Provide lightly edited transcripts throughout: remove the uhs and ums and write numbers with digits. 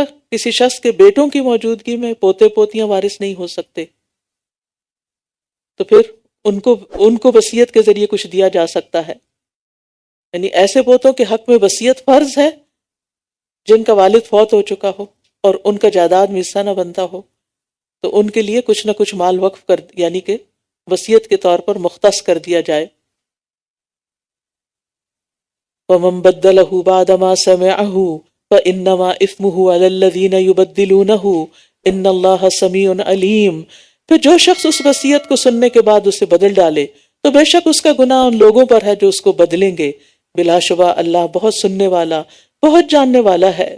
کسی شخص کے بیٹوں کی موجودگی میں پوتے پوتیاں وارث نہیں ہو سکتے، تو پھر ان کو وصیت کے ذریعے کچھ دیا جا سکتا ہے. یعنی ایسے پوتوں کے حق میں وصیت فرض ہے جن کا والد فوت ہو چکا ہو اور ان کا جائیداد میں حصہ نہ بنتا ہو، تو ان کے لیے کچھ نہ کچھ مال وقف کر، یعنی کہ وصیت کے طور پر مختص کر دیا جائے. وَمَن بَدَّلَهُ بَعْدَ مَا سَمِعَهُ فَإِنَّمَا إِثْمُهُ عَلَى الَّذِينَ يُبَدِّلُونَهُ إِنَّ اللَّهَ سَمِيعٌ عَلِيمٌ. پھر جو شخص اس وصیت کو سننے کے بعد اسے بدل ڈالے تو بے شک اس کا گناہ ان لوگوں پر ہے جو اس کو بدلیں گے. بلا شبہ اللہ بہت سننے والا، بہت جاننے والا ہے.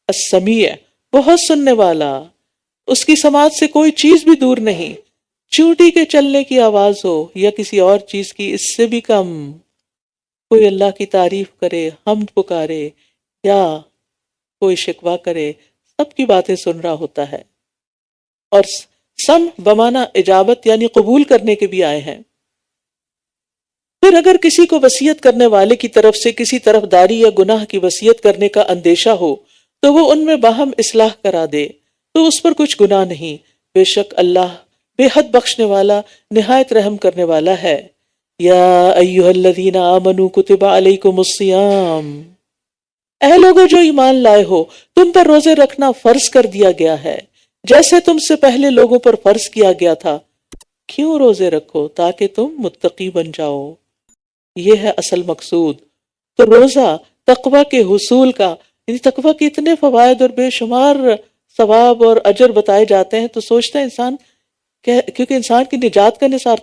السمیع، بہت سننے والا، اس کی سماعت سے کوئی چیز بھی دور نہیں. چونٹی کے چلنے کی آواز ہو یا کسی اور چیز کی، اس سے بھی کم. کوئی اللہ کی تعریف کرے، حمد پکارے یا کوئی شکوہ کرے، سب کی باتیں سن رہا ہوتا ہے. اور سم بمانا اجابت یعنی قبول کرنے کے بھی آئے ہیں. پھر اگر کسی کو وصیت کرنے والے کی طرف سے کسی طرفداری یا گناہ کی وصیت کرنے کا اندیشہ ہو تو وہ ان میں باہم اصلاح کرا دے تو اس پر کچھ گناہ نہیں. بے شک اللہ بے حد بخشنے والا، نہایت رحم کرنے والا ہے. یا ایھا الذین آمنوا کتب علیکم الصیام، اے لوگو جو ایمان لائے ہو، تم پر روزے رکھنا فرض کر دیا گیا ہے جیسے تم سے پہلے لوگوں پر فرض کیا گیا تھا. کیوں روزے رکھو؟ تاکہ تم متقی بن جاؤ. یہ ہے اصل مقصود. تو روزہ تقوی کے حصول کا، یعنی تقوی کے اتنے فوائد اور بے شمار ثواب اور اجر بتائے جاتے ہیں تو سوچتا ہے انسان، کیونکہ انسان کی نجات کا نثار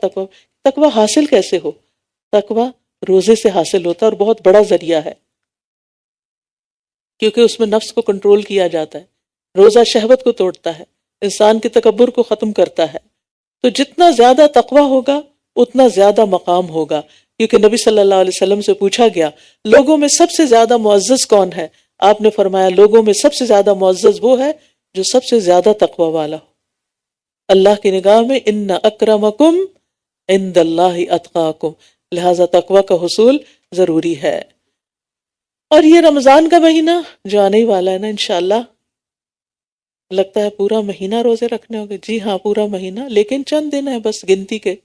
تقوی حاصل کیسے ہو؟ تقوی روزے سے حاصل ہوتا ہے اور بہت بڑا ذریعہ ہے، کیونکہ اس میں نفس کو کنٹرول کیا جاتا ہے. روزہ شہوت کو توڑتا ہے، انسان کے تکبر کو ختم کرتا ہے. تو جتنا زیادہ تقوی ہوگا اتنا زیادہ مقام ہوگا، کیونکہ نبی صلی اللہ علیہ وسلم سے پوچھا گیا لوگوں میں سب سے زیادہ معزز کون ہے؟ آپ نے فرمایا لوگوں میں سب سے زیادہ معزز وہ ہے جو سب سے زیادہ تقوی والا ہو. اللہ کی نگاہ میں ان اکرمکم عند اللہ اتقاکم، لہذا تقوی کا حصول ضروری ہے. اور یہ رمضان کا مہینہ جو آنے ہی والا ہے نا انشاءاللہ، لگتا ہے پورا مہینہ روزے رکھنے ہوگے. جی ہاں، پورا مہینہ، لیکن چند دن ہے بس گنتی کے.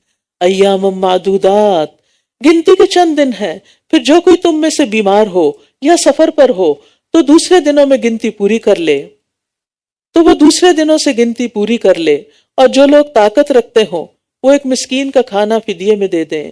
ایام معدودات، گنتی کے چند دن ہیں. پھر جو کوئی تم میں سے بیمار ہو یا سفر پر ہو تو دوسرے دنوں میں گنتی پوری کر لے، تو وہ دوسرے دنوں سے گنتی پوری کر لے. اور جو لوگ طاقت رکھتے ہوں وہ ایک مسکین کا کھانا فدیے میں دے دیں.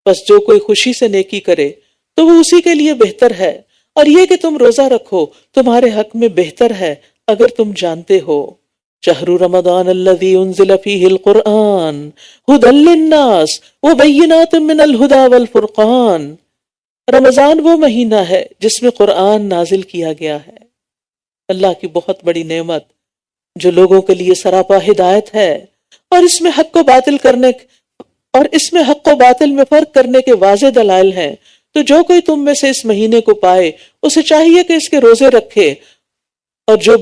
بس جو کوئی خوشی سے نیکی کرے تو وہ اسی کے لیے بہتر ہے. اور یہ کہ تم روزہ رکھو تمہارے حق میں بہتر ہے اگر تم جانتے ہو. شہر رمضان الذی انزل فیہ القرآن ھدی للناس وبینات من الھدی والفرقان. رمضان وہ مہینہ ہے جس میں قرآن نازل کیا گیا ہے، اللہ کی بہت بڑی نعمت جو لوگوں کے لیے سراپا ہدایت ہے، اور اس میں حق و باطل میں فرق کرنے کے واضح دلائل ہیں. تو جو کوئی تم میں سے اس مہینے کو پائے اسے چاہیے کہ اس کے روزے رکھے. اور جو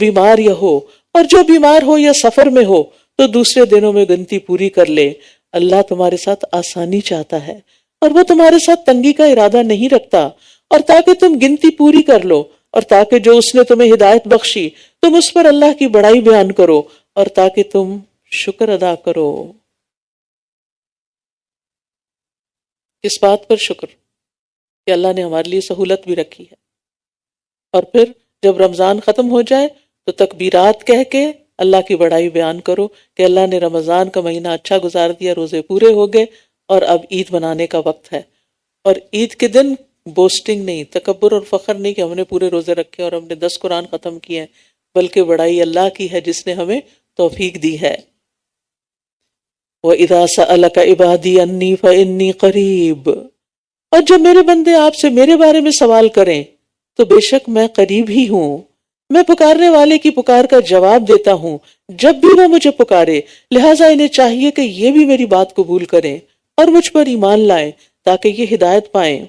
بیمار ہو یا سفر میں ہو تو دوسرے دنوں میں گنتی پوری کر لے. اللہ تمہارے ساتھ آسانی چاہتا ہے اور وہ تمہارے ساتھ تنگی کا ارادہ نہیں رکھتا. اور تاکہ تم گنتی پوری کر لو، اور تاکہ جو اس نے تمہیں ہدایت بخشی تم اس پر اللہ کی بڑائی بیان کرو، اور تاکہ تم شکر ادا کرو. کس بات پر شکر؟ کہ اللہ نے ہمارے لیے سہولت بھی رکھی ہے. اور پھر جب رمضان ختم ہو جائے تو تکبیرات کہہ کے اللہ کی بڑائی بیان کرو کہ اللہ نے رمضان کا مہینہ اچھا گزار دیا، روزے پورے ہو گئے اور اب عید منانے کا وقت ہے. اور عید کے دن بوسٹنگ نہیں، تکبر اور فخر نہیں کہ ہم نے پورے روزے رکھے اور ہم نے 10 قرآن ختم کیے ہیں، بلکہ بڑائی اللہ کی ہے جس نے ہمیں توفیق دی ہے. وَإِذَا سَأَلَكَ عِبَادِي أَنِّي فَإِنِّي قَرِيبٌ، اور جب میرے بندے آپ سے میرے بارے میں سوال کریں تو بے شک میں قریب ہی ہوں. میں پکارنے والے کی پکار کا جواب دیتا ہوں جب بھی وہ مجھے پکارے. لہٰذا انہیں چاہیے کہ یہ بھی میری بات قبول کریں اور مجھ پر ایمان لائیں تاکہ یہ ہدایت پائیں.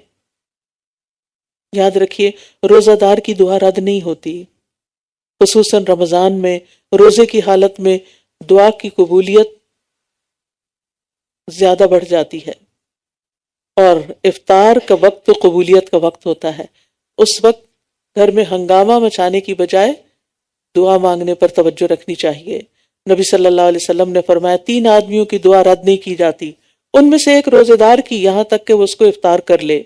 یاد رکھیے روزہ دار کی دعا رد نہیں ہوتی، خصوصاً رمضان میں روزے کی حالت میں دعا کی قبولیت زیادہ بڑھ جاتی ہے. اور افطار کا وقت تو قبولیت کا وقت ہوتا ہے. اس وقت گھر میں ہنگامہ مچانے کی بجائے دعا مانگنے پر توجہ رکھنی چاہیے۔ نبی صلی اللہ علیہ وسلم نے فرمایا 3 آدمیوں کی دعا رد نہیں کی جاتی، ان میں سے ایک روزے دار کی، یہاں تک کہ وہ اس کو افطار کر لے۔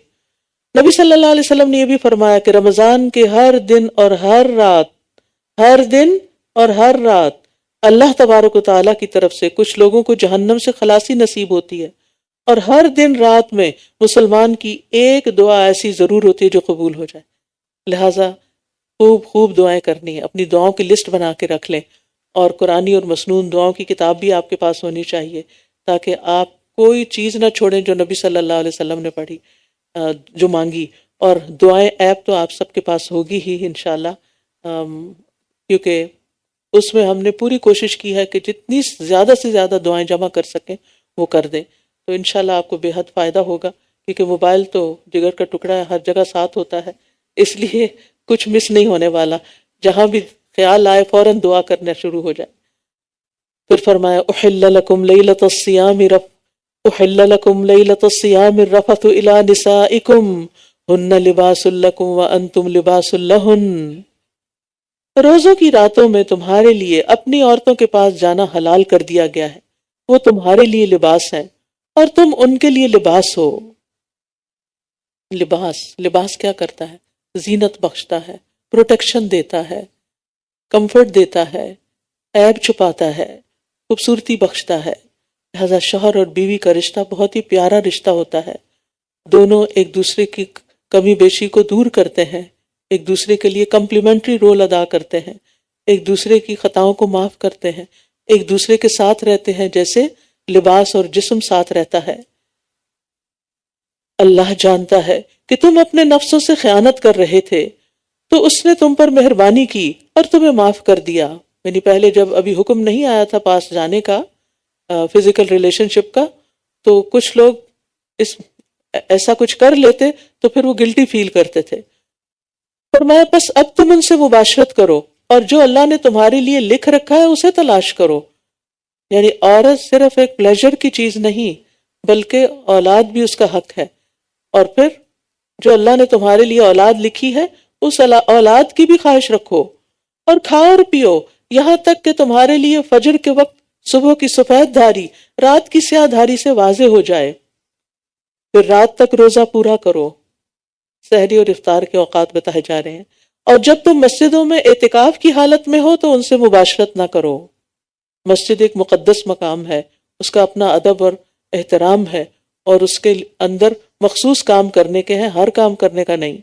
نبی صلی اللہ علیہ وسلم نے یہ بھی فرمایا کہ رمضان کے ہر دن اور ہر رات اللہ تبارک و تعالیٰ کی طرف سے کچھ لوگوں کو جہنم سے خلاصی نصیب ہوتی ہے، اور ہر دن رات میں مسلمان کی ایک دعا ایسی ضرور ہوتی ہے جو قبول ہو جائے۔ لہٰذا خوب دعائیں کرنی ہے، اپنی دعاؤں کی لسٹ بنا کے رکھ لیں، اور قرآنی اور مسنون دعاؤں کی کتاب بھی آپ کے پاس ہونی چاہیے، تاکہ آپ کوئی چیز نہ چھوڑیں جو نبی صلی اللہ علیہ وسلم نے پڑھی، جو مانگی۔ اور دعائیں ایپ تو آپ سب کے پاس ہوگی ہی انشاءاللہ، کیونکہ اس میں ہم نے پوری کوشش کی ہے کہ جتنی زیادہ سے زیادہ دعائیں جمع کر سکیں وہ کر دیں، تو انشاءاللہ آپ کو بے حد فائدہ ہوگا، کیونکہ موبائل تو جگر کا ٹکڑا ہے، ہر جگہ ساتھ ہوتا ہے، اس لیے کچھ مس نہیں ہونے والا، جہاں بھی خیال آئے فوراً دعا کرنا شروع ہو جائے۔ پھر فرمایا احل لکم لیلۃ الصیام الرفث الی نسائکم ہن لباس لکم وانتم لباس لہن۔ روزوں کی راتوں میں تمہارے لیے اپنی عورتوں کے پاس جانا حلال کر دیا گیا ہے، وہ تمہارے لیے لباس ہیں اور تم ان کے لیے لباس ہو۔ لباس کیا کرتا ہے؟ زینت بخشتا ہے، پروٹیکشن دیتا ہے، کمفرٹ دیتا ہے، عیب چھپاتا ہے، خوبصورتی بخشتا ہے۔ لہذا شوہر اور بیوی کا رشتہ بہت ہی پیارا رشتہ ہوتا ہے، دونوں ایک دوسرے کی کمی بیشی کو دور کرتے ہیں، ایک دوسرے کے لیے کمپلیمنٹری رول ادا کرتے ہیں، ایک دوسرے کی خطاؤں کو معاف کرتے ہیں، ایک دوسرے کے ساتھ رہتے ہیں جیسے لباس اور جسم ساتھ رہتا ہے۔ اللہ جانتا ہے کہ تم اپنے نفسوں سے خیانت کر رہے تھے، تو اس نے تم پر مہربانی کی اور تمہیں معاف کر دیا۔ یعنی پہلے جب ابھی حکم نہیں آیا تھا پاس جانے کا، فزیکل ریلیشن شپ کا، تو کچھ لوگ ایسا کچھ کر لیتے تو پھر وہ گلٹی فیل کرتے تھے۔ فرمایا بس اب تم ان سے مباشرت کرو، اور جو اللہ نے تمہارے لیے لکھ رکھا ہے اسے تلاش کرو۔ یعنی عورت صرف ایک پلیجر کی چیز نہیں، بلکہ اولاد بھی اس کا حق ہے، اور پھر جو اللہ نے تمہارے لیے اولاد لکھی ہے اس اولاد کی بھی خواہش رکھو، اور کھاؤ اور پیو یہاں تک کہ تمہارے لیے فجر کے وقت صبح کی سفید دھاری رات کی سیاہ دھاری سے واضح ہو جائے، پھر رات تک روزہ پورا کرو۔ سحری اور افطار کے اوقات بتائے جا رہے ہیں۔ اور جب تم مسجدوں میں اعتکاف کی حالت میں ہو تو ان سے مباشرت نہ کرو۔ مسجد ایک مقدس مقام ہے، اس کا اپنا ادب اور احترام ہے، اور اس کے اندر مخصوص کام کرنے کے ہیں، ہر کام کرنے کا نہیں۔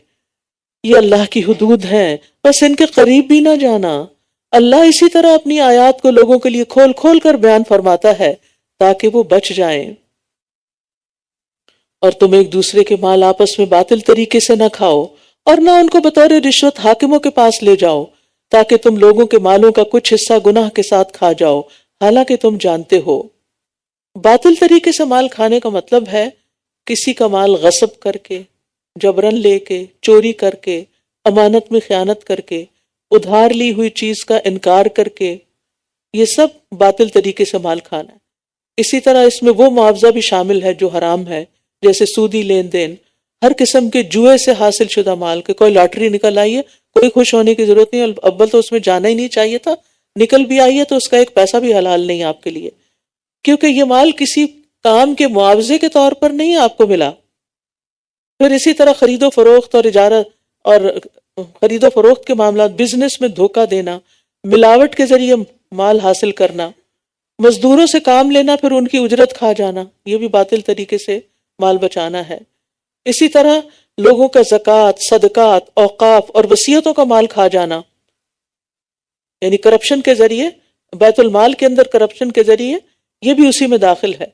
یہ اللہ کی حدود ہیں، بس ان کے قریب بھی نہ جانا۔ اللہ اسی طرح اپنی آیات کو لوگوں کے لیے کھول کھول کر بیان فرماتا ہے تاکہ وہ بچ جائیں۔ اور تم ایک دوسرے کے مال آپس میں باطل طریقے سے نہ کھاؤ، اور نہ ان کو بطور رشوت حاکموں کے پاس لے جاؤ، تاکہ تم لوگوں کے مالوں کا کچھ حصہ گناہ کے ساتھ کھا جاؤ، حالانکہ تم جانتے ہو۔ باطل طریقے سے مال کھانے کا مطلب ہے کسی کا مال غصب کر کے، جبرن لے کے، چوری کر کے، امانت میں خیانت کر کے، ادھار لی ہوئی چیز کا انکار کر کے، یہ سب باطل طریقے سے مال کھانا ہے۔ اسی طرح اس میں وہ معاوضہ بھی شامل ہے جو حرام ہے، جیسے سودی لین دین، ہر قسم کے جوئے سے حاصل شدہ مال، کہ کوئی لاٹری نکل آئی ہے، کوئی خوش ہونے کی ضرورت نہیں، اول تو اس میں جانا ہی نہیں چاہیے تھا، نکل بھی آئی ہے تو اس کا ایک پیسہ بھی حلال نہیں آپ کے لیے، کیونکہ یہ مال کسی کام کے معاوضے کے طور پر نہیں آپ کو ملا۔ پھر اسی طرح خرید و فروخت اور اجارت اور خرید و فروخت کے معاملات، بزنس میں دھوکہ دینا، ملاوٹ کے ذریعے مال حاصل کرنا، مزدوروں سے کام لینا پھر ان کی اجرت کھا جانا، یہ بھی باطل طریقے سے مال بچانا ہے۔ اسی طرح لوگوں کا زکوٰۃ، صدقات، اوقاف اور وصیتوں کا مال کھا جانا، یعنی کرپشن کے ذریعے، بیت المال کے اندر کرپشن کے ذریعے، یہ بھی اسی میں داخل ہے۔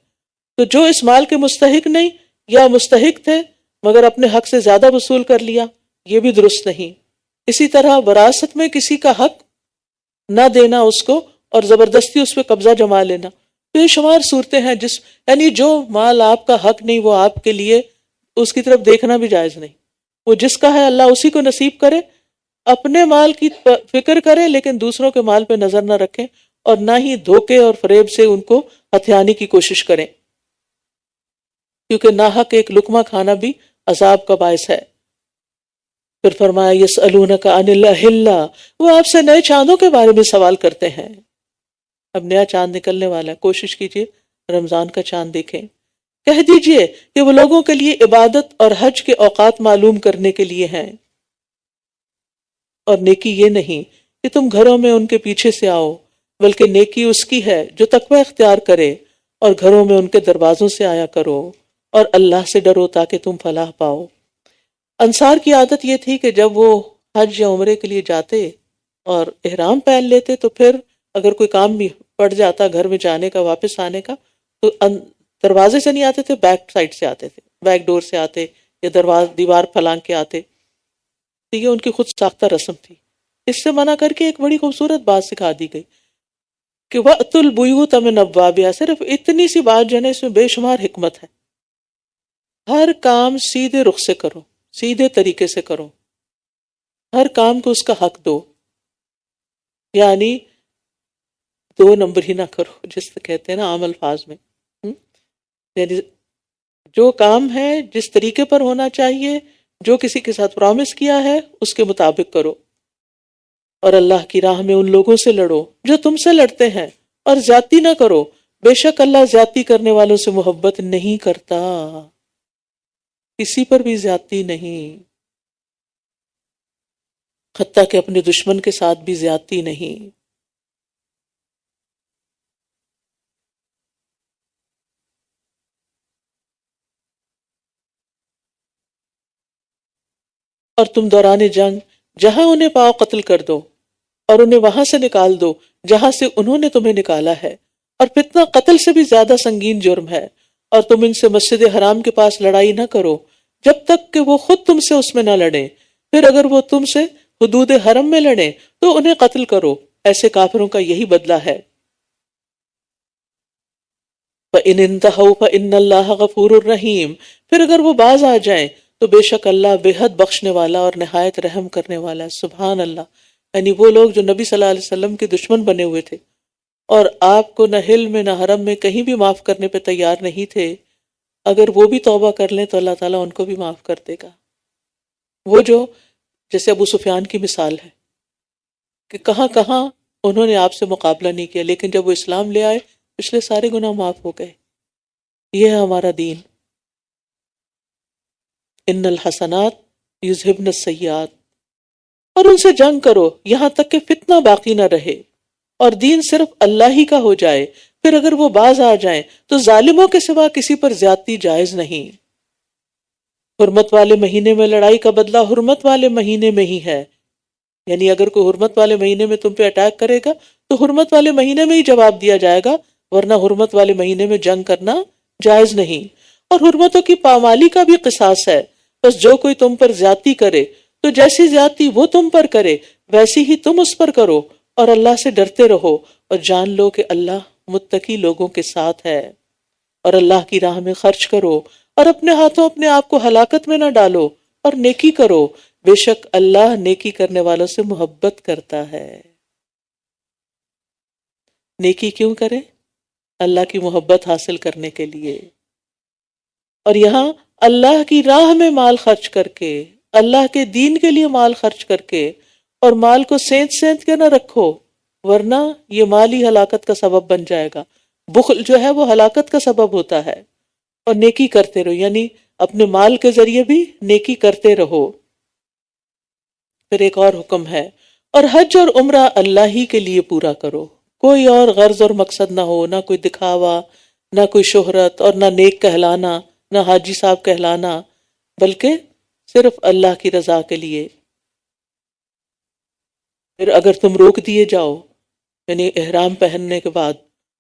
تو جو اس مال کے مستحق نہیں یا مستحق تھے مگر اپنے حق سے زیادہ وصول کر لیا، یہ بھی درست نہیں۔ اسی طرح وراثت میں کسی کا حق نہ دینا اس کو، اور زبردستی اس پہ قبضہ جما لینا، بے شمار صورتیں ہیں یعنی جو مال آپ کا حق نہیں وہ آپ کے لیے اس کی طرف دیکھنا بھی جائز نہیں۔ وہ جس کا ہے اللہ اسی کو نصیب کرے، اپنے مال کی فکر کرے لیکن دوسروں کے مال پہ نظر نہ رکھیں، اور نہ ہی دھوکے اور فریب سے ان کو ہتھیانے کی کوشش کریں، کیونکہ ناحق ایک لقمہ کھانا بھی عذاب کا باعث ہے۔ پھر فرمایا یسألونک عن الاہلہ، وہ آپ سے نئے چاندوں کے بارے میں سوال کرتے ہیں. اب نیا چاند نکلنے والا ہے، کوشش کیجیے رمضان کا چاند دیکھیں. کہہ دیجئے کہ وہ لوگوں کے لیے عبادت اور حج کے اوقات معلوم کرنے کے لیے ہیں، اور نیکی یہ نہیں کہ تم گھروں میں ان کے پیچھے سے آؤ، بلکہ نیکی اس کی ہے جو تقوی اختیار کرے، اور گھروں میں ان کے دروازوں سے آیا کرو، اور اللہ سے ڈرو تاکہ تم فلاح پاؤ. انصار کی عادت یہ تھی کہ جب وہ حج یا عمرے کے لیے جاتے اور احرام پہن لیتے تو پھر اگر کوئی کام بھی پڑ جاتا گھر میں جانے کا، واپس آنے کا، تو دروازے سے نہیں آتے تھے، بیک سائڈ سے آتے تھے، بیک ڈور سے آتے یا دیوار پھلانگ کے آتے. تو یہ ان کی خود ساختہ رسم تھی. اس سے منع کر کے ایک بڑی خوبصورت بات سکھا دی گئی کہ وَأْتُوا الْبُيُوتَ مِنْ أَبْوَابِهَا. صرف اتنی سی بات جو ہے نا، اس میں بے شمار حکمت ہے. ہر کام سیدھے رخ سے کرو، سیدھے طریقے سے کرو، ہر کام کو اس کا حق دو، یعنی دو نمبر ہی نہ کرو، جس سے کہتے ہیں نا عام الفاظ میں. یعنی جو کام ہے جس طریقے پر ہونا چاہیے، جو کسی کے ساتھ پرامس کیا ہے اس کے مطابق کرو، اور اللہ کی راہ میں ان لوگوں سے لڑو جو تم سے لڑتے ہیں، اور زیادتی نہ کرو، بے شک اللہ زیادتی کرنے والوں سے محبت نہیں کرتا. کسی پر بھی زیادتی نہیں، حتیٰ کہ اپنے دشمن کے ساتھ بھی زیادتی نہیں. اور تم دوران جنگ جہاں انہیں پاؤ قتل کر دو، اور انہیں وہاں سے نکال دو جہاں سے انہوں نے تمہیں نکالا ہے، اور فتنہ قتل سے بھی زیادہ سنگین جرم ہے. اور تم ان سے مسجد حرام کے پاس لڑائی نہ کرو جب تک کہ وہ خود تم سے اس میں نہ لڑیں، پھر اگر وہ تم سے حدود حرم میں لڑیں تو انہیں قتل کرو، ایسے کافروں کا یہی بدلہ ہے. فَإِنِ انتَهَوْا فَإِنَّ اللَّهَ غَفُورٌ رَحِيمٌ. پھر اگر وہ باز آ جائیں تو بے شک اللہ بے حد بخشنے والا اور نہایت رحم کرنے والا ہے. سبحان اللہ. یعنی وہ لوگ جو نبی صلی اللہ علیہ وسلم کے دشمن بنے ہوئے تھے اور آپ کو نہ حل میں نہ حرم میں کہیں بھی معاف کرنے پہ تیار نہیں تھے، اگر وہ بھی توبہ کر لیں تو اللہ تعالیٰ ان کو بھی معاف کر دے گا. وہ جو جیسے ابو سفیان کی مثال ہے کہ کہاں کہاں انہوں نے آپ سے مقابلہ نہیں کیا، لیکن جب وہ اسلام لے آئے پچھلے سارے گناہ معاف ہو گئے. یہ ہے ہمارا دین. ان الحسنات یذہبن السیئات. اور ان سے جنگ کرو یہاں تک کہ فتنہ باقی نہ رہے اور دین صرف اللہ ہی کا ہو جائے. پھر اگر وہ باز آ جائیں تو ظالموں کے سوا کسی پر زیادتی جائز نہیں. حرمت والے مہینے میں لڑائی کا بدلہ حرمت والے مہینے میں ہی ہے. یعنی اگر کوئی حرمت والے مہینے میں تم پہ اٹیک کرے گا تو حرمت والے مہینے میں ہی جواب دیا جائے گا، ورنہ حرمت والے مہینے میں جنگ کرنا جائز نہیں. اور حرمتوں کی پامالی کا بھی قصاص ہے. بس جو کوئی تم پر زیادتی کرے تو جیسی زیادتی وہ تم پر کرے ویسی ہی تم اس پر کرو، اور اللہ سے ڈرتے رہو اور جان لو کہ اللہ متقی لوگوں کے ساتھ ہے. اور اللہ کی راہ میں خرچ کرو اور اپنے ہاتھوں اپنے آپ کو ہلاکت میں نہ ڈالو، اور نیکی کرو، بے شک اللہ نیکی کرنے والوں سے محبت کرتا ہے. نیکی کیوں کرے؟ اللہ کی محبت حاصل کرنے کے لیے. اور یہاں اللہ کی راہ میں مال خرچ کر کے، اللہ کے دین کے لیے مال خرچ کر کے، اور مال کو سینت سینت کے نہ رکھو، ورنہ یہ مال ہی ہلاکت کا سبب بن جائے گا. بخل جو ہے وہ ہلاکت کا سبب ہوتا ہے. اور نیکی کرتے رہو، یعنی اپنے مال کے ذریعے بھی نیکی کرتے رہو. پھر ایک اور حکم ہے، اور حج اور عمرہ اللہ ہی کے لیے پورا کرو، کوئی اور غرض اور مقصد نہ ہو، نہ کوئی دکھاوا، نہ کوئی شہرت، اور نہ نیک کہلانا، نہ حاجی صاحب کہلانا، بلکہ صرف اللہ کی رضا کے لیے. پھر اگر تم روک دیے جاؤ یعنی احرام پہننے کے بعد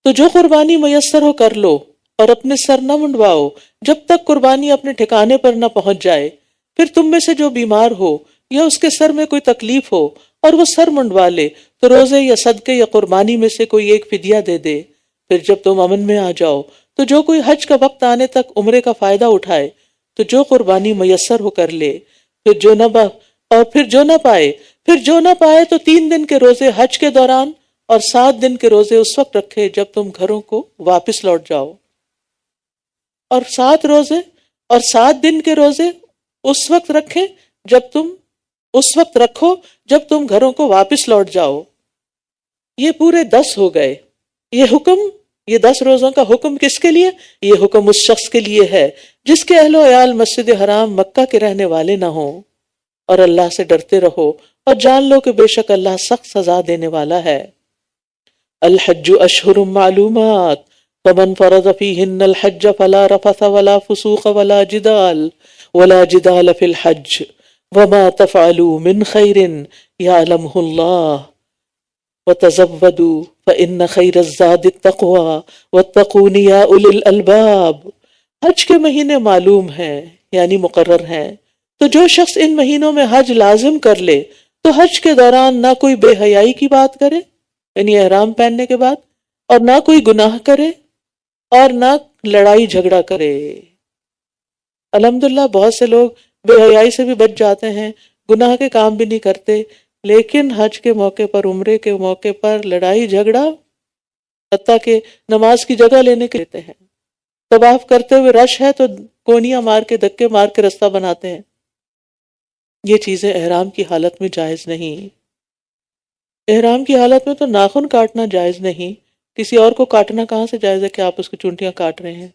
تو جو قربانی میسر ہو کر لو، اور اپنے سر نہ منڈواؤ جب تک قربانی اپنے ٹھکانے پر نہ پہنچ جائے. پھر تم میں سے جو بیمار ہو یا اس کے سر میں کوئی تکلیف ہو اور وہ سر منڈوا لے تو روزے یا صدقے یا قربانی میں سے کوئی ایک فدیہ دے دے. پھر جب تم امن میں آ جاؤ تو جو کوئی حج کا وقت آنے تک عمرے کا فائدہ اٹھائے تو جو قربانی میسر ہو کر لے. پھر جو نہ پائے تو 3 دن کے روزے حج کے دوران اور 7 دن کے روزے اس وقت رکھے جب تم گھروں کو واپس لوٹ جاؤ. اور 7 دن کے روزے اس وقت رکھیں جب تم اس وقت رکھو جب تم گھروں کو واپس لوٹ جاؤ۔ یہ پورے 10 ہو گئے۔ یہ حکم، یہ 10 روزوں کا حکم کس کے لیے؟ یہ حکم اس شخص کے لیے ہے جس کے اہل و عیال مسجد حرام مکہ کے رہنے والے نہ ہوں۔ اور اللہ سے ڈرتے رہو اور جان لو کہ بے شک اللہ سخت سزا دینے والا ہے۔ الحج اشہر معلومات فمن فرض فیہن الحج فلا رفث ولا فسوق ولا جدال فی الحج وما تفعلوا من خیر یعلمہ اللہ وتزودوا فإن خیر الزاد التقوی واتقون یا اولی الالباب۔ حج کے مہینے معلوم ہیں یعنی مقرر ہیں، تو جو شخص ان مہینوں میں حج لازم کر لے تو حج کے دوران نہ کوئی بے حیائی کی بات کرے یعنی احرام پہننے کے بعد، اور نہ کوئی گناہ کرے اور نہ لڑائی جھگڑا کرے۔ الحمدللہ بہت سے لوگ بے حیائی سے بھی بچ جاتے ہیں، گناہ کے کام بھی نہیں کرتے، لیکن حج کے موقع پر، عمرے کے موقع پر لڑائی جھگڑا، حتیٰ کہ نماز کی جگہ لینے کے لیتے ہیں۔ طواف کرتے ہوئے رش ہے تو کونیاں مار کے، دھکے مار کے رستہ بناتے ہیں۔ یہ چیزیں احرام کی حالت میں جائز نہیں۔ احرام کی حالت میں تو ناخن کاٹنا جائز نہیں، کسی اور کو کاٹنا کہاں سے جائز ہے کہ آپ اس کی چونٹیاں کاٹ رہے ہیں؟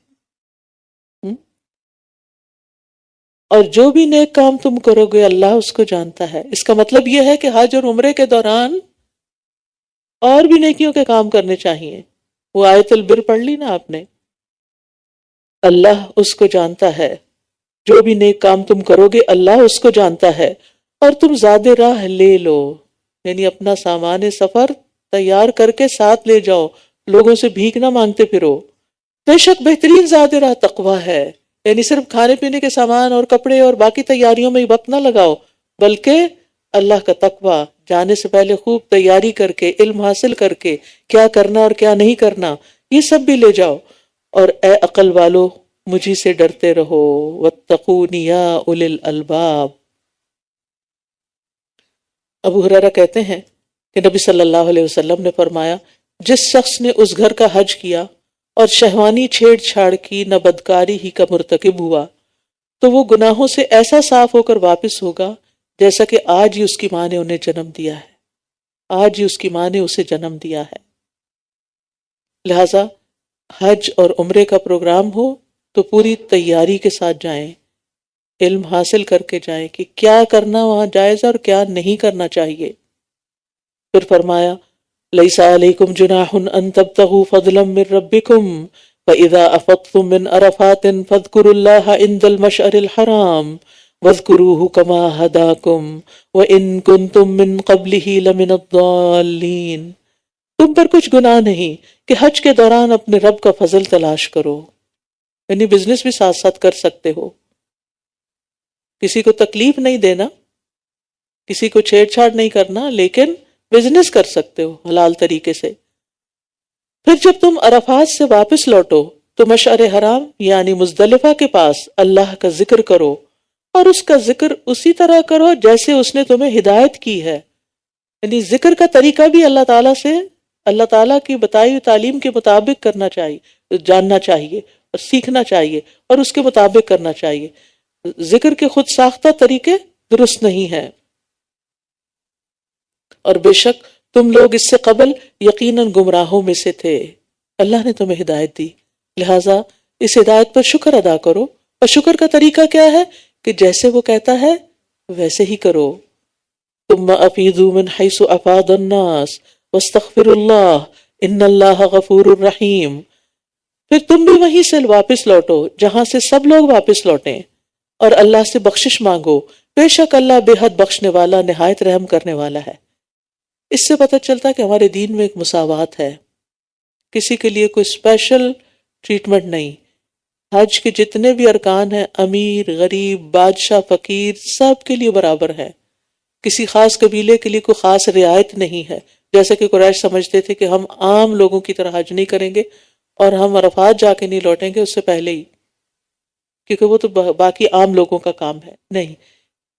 اور جو بھی نیک کام تم کرو گے اللہ اس کو جانتا ہے۔ اس کا مطلب یہ ہے کہ حج اور عمرے کے دوران اور بھی نیکیوں کے کام کرنے چاہیے۔ وہ آیت البر پڑھ لی نا آپ نے، اللہ اس کو جانتا ہے، جو بھی نیک کام تم کرو گے اللہ اس کو جانتا ہے۔ اور تم زاد راہ لے لو، یعنی اپنا سامان سفر تیار کر کے ساتھ لے جاؤ، لوگوں سے بھیک نہ مانگتے پھرو۔ بے شک بہترین زاد راہ تقویٰ ہے، یعنی صرف کھانے پینے کے سامان اور کپڑے اور باقی تیاریوں میں وقت نہ لگاؤ، بلکہ اللہ کا تقویٰ، جانے سے پہلے خوب تیاری کر کے، علم حاصل کر کے، کیا کرنا اور کیا نہیں کرنا یہ سب بھی لے جاؤ۔ اور اے عقل والو مجھی سے ڈرتے رہو، واتقون یا اولی الالباب۔ ابو ہریرہ کہتے ہیں کہ نبی صلی اللہ علیہ وسلم نے فرمایا، جس شخص نے اس گھر کا حج کیا اور شہوانی چھیڑ چھاڑ کی، نہ بدکاری ہی کا مرتکب ہوا، تو وہ گناہوں سے ایسا صاف ہو کر واپس ہوگا جیسا کہ آج ہی اس کی ماں نے انہیں جنم دیا ہے، آج ہی اس کی ماں نے اسے جنم دیا ہے۔ لہذا حج اور عمرے کا پروگرام ہو تو پوری تیاری کے ساتھ جائیں، علم حاصل کر کے جائیں کہ کیا کرنا وہاں جائز اور کیا نہیں کرنا چاہیے۔ پھر فرمایا، لیس علیکم جناح ان تبتغوا فضلا من ربکم فاذا افضتم من عرفات فاذکروا اللہ عند المشعر الحرام واذکروہ کما ہداکم وان کنتم من قبلہ لمن الضالین۔ تم پر کچھ گناہ نہیں کہ حج کے دوران اپنے رب کا فضل تلاش کرو، یعنی بزنس بھی ساتھ ساتھ کر سکتے ہو، کسی کو تکلیف نہیں دینا، کسی کو چھیڑ چھاڑ نہیں کرنا، لیکن بزنس کر سکتے ہو حلال طریقے سے۔ پھر جب تم عرفات سے واپس لوٹو تو مشعر حرام یعنی مزدلفہ کے پاس اللہ کا ذکر کرو، اور اس کا ذکر اسی طرح کرو جیسے اس نے تمہیں ہدایت کی ہے، یعنی ذکر کا طریقہ بھی اللہ تعالیٰ سے، اللہ تعالیٰ کی بتائی ہوئی تعلیم کے مطابق کرنا چاہیے، جاننا چاہیے اور سیکھنا چاہیے اور اس کے مطابق کرنا چاہیے۔ ذکر کے خود ساختہ طریقے درست نہیں ہیں۔ اور بے شک تم لوگ اس سے قبل یقیناً گمراہوں میں سے تھے، اللہ نے تمہیں ہدایت دی، لہٰذا اس ہدایت پر شکر ادا کرو۔ اور شکر کا طریقہ کیا ہے کہ جیسے وہ کہتا ہے ویسے ہی کرو۔ ثم افیضوا من حیث افاض الناس واستغفروا اللہ ان اللہ غفور الرحیم۔ پھر تم بھی وہیں سے واپس لوٹو جہاں سے سب لوگ واپس لوٹیں، اور اللہ سے بخشش مانگو، بے شک اللہ بے حد بخشنے والا، نہایت رحم کرنے والا ہے۔ اس سے پتہ چلتا ہے کہ ہمارے دین میں ایک مساوات ہے، کسی کے لیے کوئی اسپیشل ٹریٹمنٹ نہیں۔ حج کے جتنے بھی ارکان ہیں، امیر، غریب، بادشاہ، فقیر، سب کے لیے برابر ہے۔ کسی خاص قبیلے کے لیے کوئی خاص رعایت نہیں ہے، جیسے کہ قریش سمجھتے تھے کہ ہم عام لوگوں کی طرح حج نہیں کریں گے اور ہم عرفات جا کے نہیں لوٹیں گے اس سے پہلے ہی، کیونکہ وہ تو باقی عام لوگوں کا کام ہے۔ نہیں،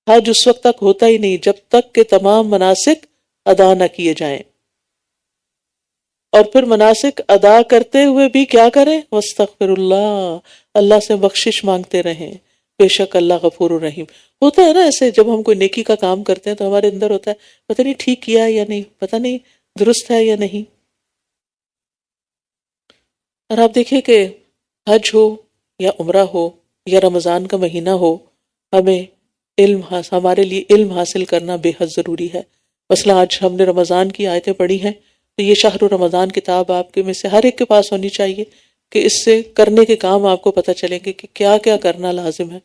حج اس وقت تک ہوتا ہی نہیں جب تک کہ تمام مناسک ادا نہ کیے جائیں۔ اور پھر مناسک ادا کرتے ہوئے بھی کیا کریں؟ واستغفر اللہ، اللہ سے بخشش مانگتے رہیں، بے شک اللہ غفور الرحیم. ہوتا ہے نا ایسے، جب ہم کوئی نیکی کا کام کرتے ہیں تو ہمارے اندر ہوتا ہے پتہ نہیں ٹھیک کیا ہے یا نہیں، پتہ نہیں درست ہے یا نہیں. اور آپ دیکھیں کہ حج ہو یا عمرہ ہو یا رمضان کا مہینہ ہو، ہمیں ہمارے لیے علم حاصل کرنا بے حد ضروری ہے. مثلا آج ہم نے رمضان کی آیتیں پڑھی ہیں، تو یہ شہر رمضان کتاب آپ کے میں سے ہر ایک کے پاس ہونی چاہیے کہ اس سے کرنے کے کام آپ کو پتہ چلیں گے کہ کیا کیا کرنا لازم ہے.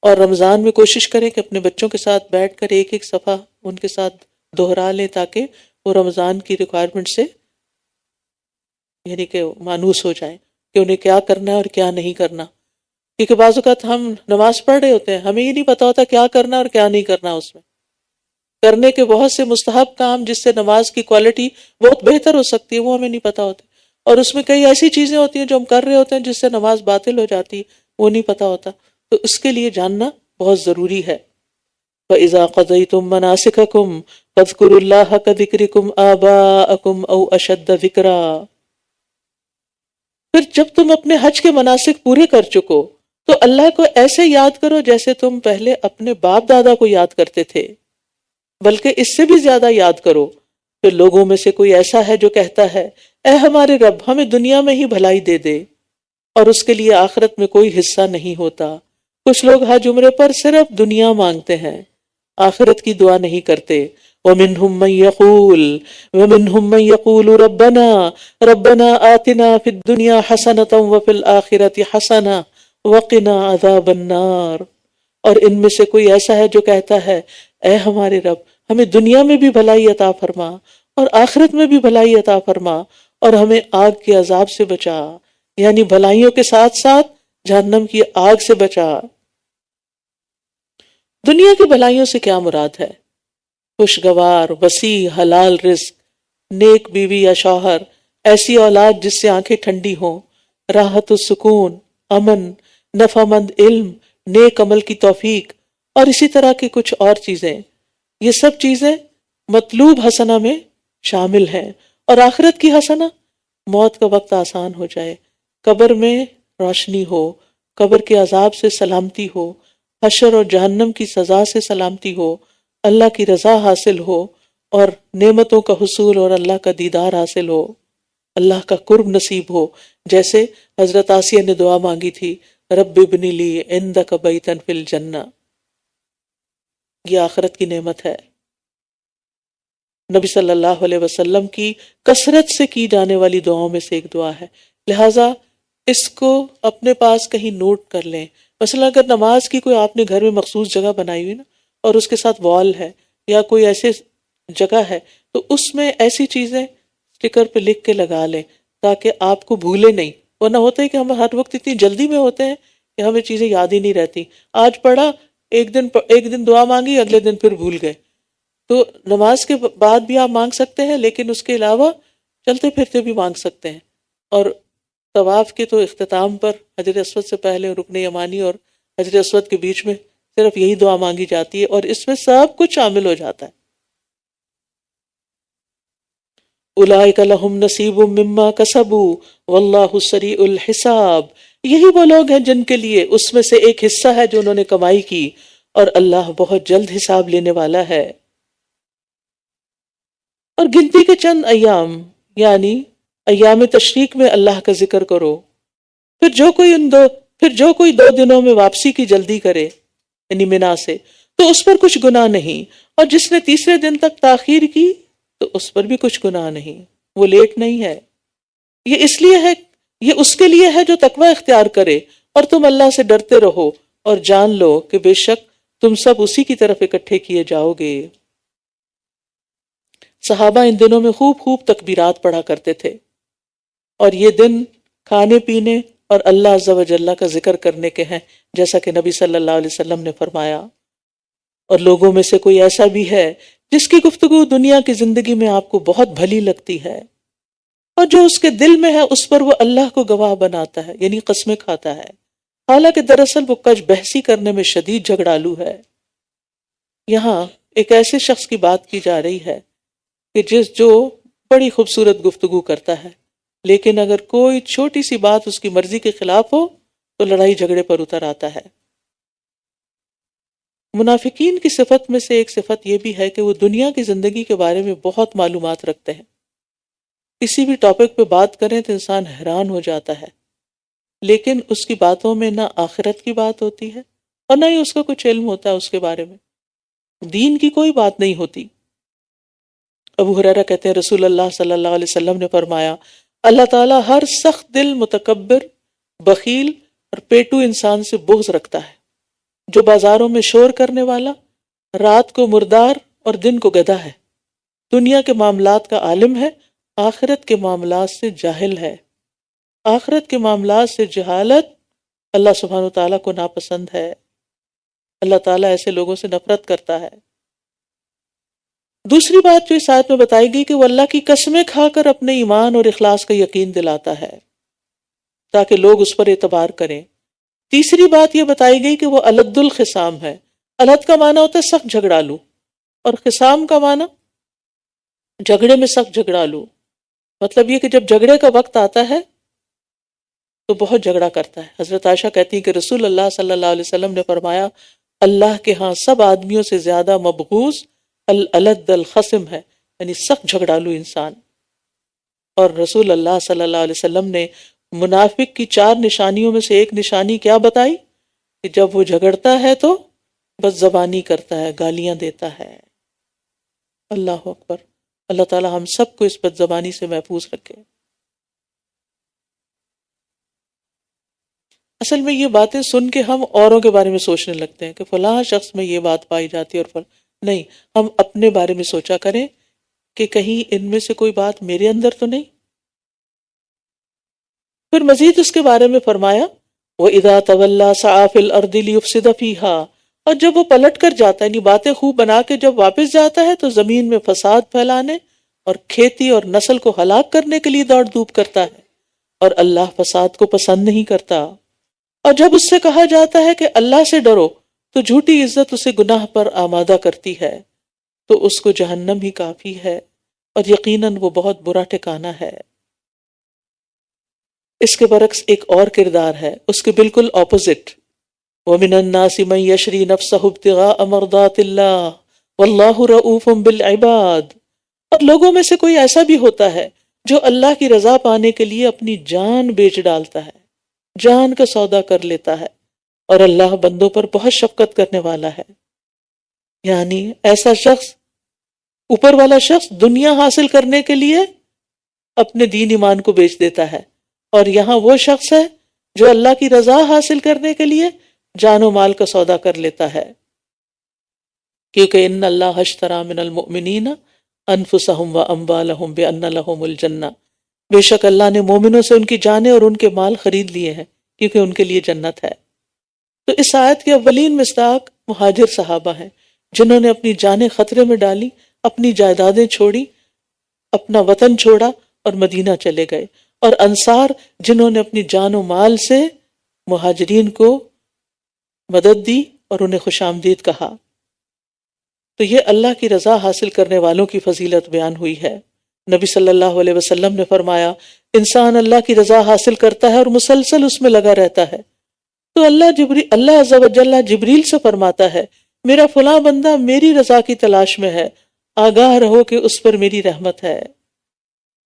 اور رمضان میں کوشش کریں کہ اپنے بچوں کے ساتھ بیٹھ کر ایک ایک صفحہ ان کے ساتھ دہرا لیں، تاکہ وہ رمضان کی ریکوائرمنٹ سے یعنی کہ مانوس ہو جائیں کہ انہیں کیا کرنا ہے اور کیا نہیں کرنا. کیونکہ بعض اوقات ہم نماز پڑھ رہے ہوتے ہیں، ہمیں یہ نہیں پتا ہوتا کیا کرنا اور کیا نہیں کرنا. اس میں کرنے کے بہت سے مستحب کام جس سے نماز کی کوالٹی بہت بہتر ہو سکتی ہے، وہ ہمیں نہیں پتا ہوتا. اور اس میں کئی ایسی چیزیں ہوتی ہیں جو ہم کر رہے ہوتے ہیں جس سے نماز باطل ہو جاتی ہے، وہ نہیں پتا ہوتا. تو اس کے لیے جاننا بہت ضروری ہے. فَإِذَا قَضَيْتُم مَّنَاسِكَكُمْ فَاذْكُرُوا اللَّهَ كَذِكْرِكُمْ آبَاءَكُمْ أَوْ أَشَدَّ ذِكْرًا. پھر جب تم اپنے حج کے مناسک پورے کر چکو تو اللہ کو ایسے یاد کرو جیسے تم پہلے اپنے باپ دادا کو یاد کرتے تھے، بلکہ اس سے بھی زیادہ یاد کرو. پھر لوگوں میں سے کوئی ایسا ہے جو کہتا ہے اے ہمارے رب ہمیں دنیا میں ہی بھلائی دے دے، اور اس کے لیے آخرت میں کوئی حصہ نہیں ہوتا. کچھ لوگ حج عمرے پر صرف دنیا مانگتے ہیں، آخرت کی دعا نہیں کرتے. وَمِنْهُمْ مَنْ يَقُولُ رَبَّنَا آتِنَا فِي الدُّنْيَا حَسَنَةً وَفِي الْآخِرَةِ حَسَنَةً وَقِنَا عَذَابَ النَّارِ. اور ان میں سے کوئی ایسا ہے جو کہتا ہے اے ہمارے رب ہمیں دنیا میں بھی بھلائی عطا فرما اور آخرت میں بھی بھلائی عطا فرما، اور ہمیں آگ کے عذاب سے بچا، یعنی بھلائیوں کے ساتھ ساتھ جہنم کی آگ سے بچا. دنیا کی بھلائیوں سے کیا مراد ہے؟ خوشگوار وسیع حلال رزق، نیک بیوی یا شوہر، ایسی اولاد جس سے آنکھیں ٹھنڈی ہوں، راحت و سکون، امن، نفع مند علم، نیک عمل کی توفیق، اور اسی طرح کی کچھ اور چیزیں. یہ سب چیزیں مطلوب حسنہ میں شامل ہیں. اور آخرت کی حسنہ، موت کا وقت آسان ہو جائے، قبر میں روشنی ہو، قبر کے عذاب سے سلامتی ہو، حشر اور جہنم کی سزا سے سلامتی ہو، اللہ کی رضا حاصل ہو، اور نعمتوں کا حصول اور اللہ کا دیدار حاصل ہو، اللہ کا قرب نصیب ہو. جیسے حضرت آسیہ نے دعا مانگی تھی رب ابن لی عندک بیتا فی الجنہ. یہ آخرت کی نعمت ہے. نبی صلی اللہ علیہ وسلم کی کثرت سے کی جانے والی دعاؤں میں سے ایک دعا ہے، لہٰذا اس کو اپنے پاس کہیں نوٹ کر لیں. مثلا اگر نماز کی کوئی آپ نے گھر میں مخصوص جگہ بنائی ہوئی نا، اور اس کے ساتھ وال ہے یا کوئی ایسے جگہ ہے، تو اس میں ایسی چیزیں اسٹیکر پہ لکھ کے لگا لیں تاکہ آپ کو بھولے نہیں. ورنہ ہوتا ہے کہ ہم ہر وقت اتنی جلدی میں ہوتے ہیں کہ ہمیں چیزیں یاد ہی نہیں رہتی. آج پڑھا، ایک دن دعا مانگی، اگلے دن پھر بھول گئے. تو نماز کے بعد بھی آپ مانگ سکتے ہیں، لیکن اس کے علاوہ چلتے پھرتے بھی مانگ سکتے ہیں. اور طواف کے تو اختتام پر حجر اسود سے پہلے رکن یمانی اور حجر اسود کے بیچ میں صرف یہی دعا مانگی جاتی ہے، اور اس میں سب کچھ شامل ہو جاتا ہے. اولئک لہم نصیب مما کسبوا واللہ سریع الحساب. یہی وہ لوگ ہیں جن کے لیے اس میں سے ایک حصہ ہے جو انہوں نے کمائی کی، اور اللہ بہت جلد حساب لینے والا ہے. اور گنتی کے چند ایام یعنی ایام تشریق میں اللہ کا ذکر کرو. پھر جو کوئی 2 دنوں میں واپسی کی جلدی کرے یعنی منا سے، تو اس پر کچھ گناہ نہیں، اور جس نے تیسرے دن تک تاخیر کی تو اس پر بھی کچھ گناہ نہیں، وہ لیٹ نہیں ہے. یہ اس کے لیے ہے جو تقوی اختیار کرے، اور تم اللہ سے ڈرتے رہو اور جان لو کہ بے شک تم سب اسی کی طرف اکٹھے کیے جاؤ گے. صحابہ ان دنوں میں خوب خوب تکبیرات پڑھا کرتے تھے، اور یہ دن کھانے پینے اور اللہ عز و جل کا ذکر کرنے کے ہیں، جیسا کہ نبی صلی اللہ علیہ وسلم نے فرمایا. اور لوگوں میں سے کوئی ایسا بھی ہے جس کی گفتگو دنیا کی زندگی میں آپ کو بہت بھلی لگتی ہے، اور جو اس کے دل میں ہے اس پر وہ اللہ کو گواہ بناتا ہے، یعنی قسمیں کھاتا ہے، حالانکہ دراصل وہ کج بحثی کرنے میں شدید جھگڑالو ہے. یہاں ایک ایسے شخص کی بات کی جا رہی ہے کہ جو بڑی خوبصورت گفتگو کرتا ہے، لیکن اگر کوئی چھوٹی سی بات اس کی مرضی کے خلاف ہو تو لڑائی جھگڑے پر اتر آتا ہے. منافقین کی صفت میں سے ایک صفت یہ بھی ہے کہ وہ دنیا کی زندگی کے بارے میں بہت معلومات رکھتے ہیں. کسی بھی ٹاپک پہ بات کریں تو انسان حیران ہو جاتا ہے، لیکن اس کی باتوں میں نہ آخرت کی بات ہوتی ہے اور نہ ہی اس کا کچھ علم ہوتا ہے اس کے بارے میں. دین کی کوئی بات نہیں ہوتی. ابو ہریرہ کہتے ہیں رسول اللہ صلی اللہ علیہ وسلم نے فرمایا اللہ تعالیٰ ہر سخت دل، متکبر، بخیل اور پیٹو انسان سے بغض رکھتا ہے، جو بازاروں میں شور کرنے والا، رات کو مردار اور دن کو گدھا ہے، دنیا کے معاملات کا عالم ہے، آخرت کے معاملات سے جاہل ہے. آخرت کے معاملات سے جہالت اللہ سبحانہ و تعالیٰ کو ناپسند ہے. اللہ تعالیٰ ایسے لوگوں سے نفرت کرتا ہے. دوسری بات جو اس آیت میں بتائی گئی کہ وہ اللہ کی قسمیں کھا کر اپنے ایمان اور اخلاص کا یقین دلاتا ہے تاکہ لوگ اس پر اعتبار کریں. تیسری بات یہ بتائی گئی کہ وہ الد الخصام ہے. الد کا معنی ہوتا ہے سخت جھگڑالو، اور خصام کا معنی جھگڑے میں سخت جھگڑالو. مطلب یہ کہ جب جھگڑے کا وقت آتا ہے تو بہت جھگڑا کرتا ہے. حضرت عائشہ کہتی ہیں کہ رسول اللہ صلی اللہ علیہ وسلم نے فرمایا اللہ کے ہاں سب آدمیوں سے زیادہ مبغوض الد الخصم ہے، یعنی سخت جھگڑالو انسان. اور رسول اللہ صلی اللہ علیہ وسلم نے منافق کی 4 نشانیوں میں سے ایک نشانی کیا بتائی کہ جب وہ جھگڑتا ہے تو بد زبانی کرتا ہے، گالیاں دیتا ہے. اللہ اکبر. اللہ تعالی ہم سب کو اس بد زبانی سے محفوظ رکھے. اصل میں یہ باتیں سن کے ہم اوروں کے بارے میں سوچنے لگتے ہیں کہ فلاں شخص میں یہ بات پائی جاتی ہے اور نہیں، ہم اپنے بارے میں سوچا کریں کہ کہیں ان میں سے کوئی بات میرے اندر تو نہیں. پھر مزید اس کے بارے میں فرمایا وَإِذَا تَوَلَّى سَعَى فِي الْأَرْضِ لِيُفْسِدَ فِيهَا، اور جب وہ پلٹ کر جاتا ہے، یعنی باتیں خوب بنا کے جب واپس جاتا ہے تو زمین میں فساد پھیلانے اور کھیتی اور نسل کو ہلاک کرنے کے لیے دوڑ دھوپ کرتا ہے، اور اللہ فساد کو پسند نہیں کرتا. اور جب اس سے کہا جاتا ہے کہ اللہ سے ڈرو تو جھوٹی عزت اسے گناہ پر آمادہ کرتی ہے، تو اس کو جہنم ہی کافی ہے اور یقیناً وہ بہت برا ٹھکانہ ہے. اس کے برعکس ایک اور کردار ہے، اس کے بالکل اپوزٹ. وَمِنَ النَّاسِ مَن يَشْرِي نَفْسَهُ ابْتِغَاءَ مَرْضَاتِ اللَّهِ وَاللَّهُ رَءُوفٌ بِالْعِبَادِ، اور لوگوں میں سے کوئی ایسا بھی ہوتا ہے جو اللہ کی رضا پانے کے لیے اپنی جان بیچ ڈالتا ہے، جان کا سودا کر لیتا ہے، اور اللہ بندوں پر بہت شفقت کرنے والا ہے. یعنی ایسا شخص، اوپر والا شخص دنیا حاصل کرنے کے لیے اپنے دین ایمان کو بیچ دیتا ہے، اور یہاں وہ شخص ہے جو اللہ کی رضا حاصل کرنے کے لیے جان و مال کا سودا کر لیتا ہے. کیونکہ ان اللہ اشتری من المؤمنین انفسهم واموالهم بان لهم الجنہ، بے شک اللہ نے مومنوں سے ان کی جانیں اور ان کے مال خرید لیے ہیں کیونکہ ان کے لیے جنت ہے. تو اس آیت کے اولین مصداق مہاجر صحابہ ہیں جنہوں نے اپنی جانیں خطرے میں ڈالی، اپنی جائیدادیں چھوڑی، اپنا وطن چھوڑا اور مدینہ چلے گئے، اور انصار جنہوں نے اپنی جان و مال سے مہاجرین کو مدد دی اور انہیں خوش آمدید کہا. تو یہ اللہ کی رضا حاصل کرنے والوں کی فضیلت بیان ہوئی ہے. نبی صلی اللہ علیہ وسلم نے فرمایا انسان اللہ کی رضا حاصل کرتا ہے اور مسلسل اس میں لگا رہتا ہے تو اللہ عز و جل جبریل سے فرماتا ہے میرا فلاں بندہ میری رضا کی تلاش میں ہے، آگاہ رہو کہ اس پر میری رحمت ہے.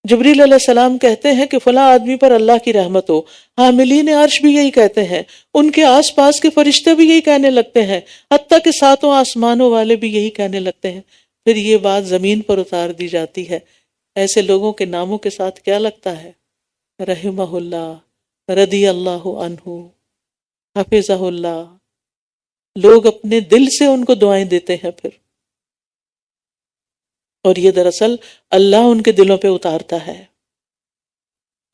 جبریل علیہ السلام کہتے ہیں کہ فلاں آدمی پر اللہ کی رحمت ہو. حاملین عرش بھی یہی کہتے ہیں، ان کے آس پاس کے فرشتے بھی یہی کہنے لگتے ہیں، حتیٰ کہ 7 آسمانوں والے بھی یہی کہنے لگتے ہیں. پھر یہ بات زمین پر اتار دی جاتی ہے. ایسے لوگوں کے ناموں کے ساتھ کیا لگتا ہے؟ رحمہ اللہ، رضی اللہ عنہ، حفظہ اللہ. لوگ اپنے دل سے ان کو دعائیں دیتے ہیں پھر، اور یہ دراصل اللہ ان کے دلوں پہ اتارتا ہے.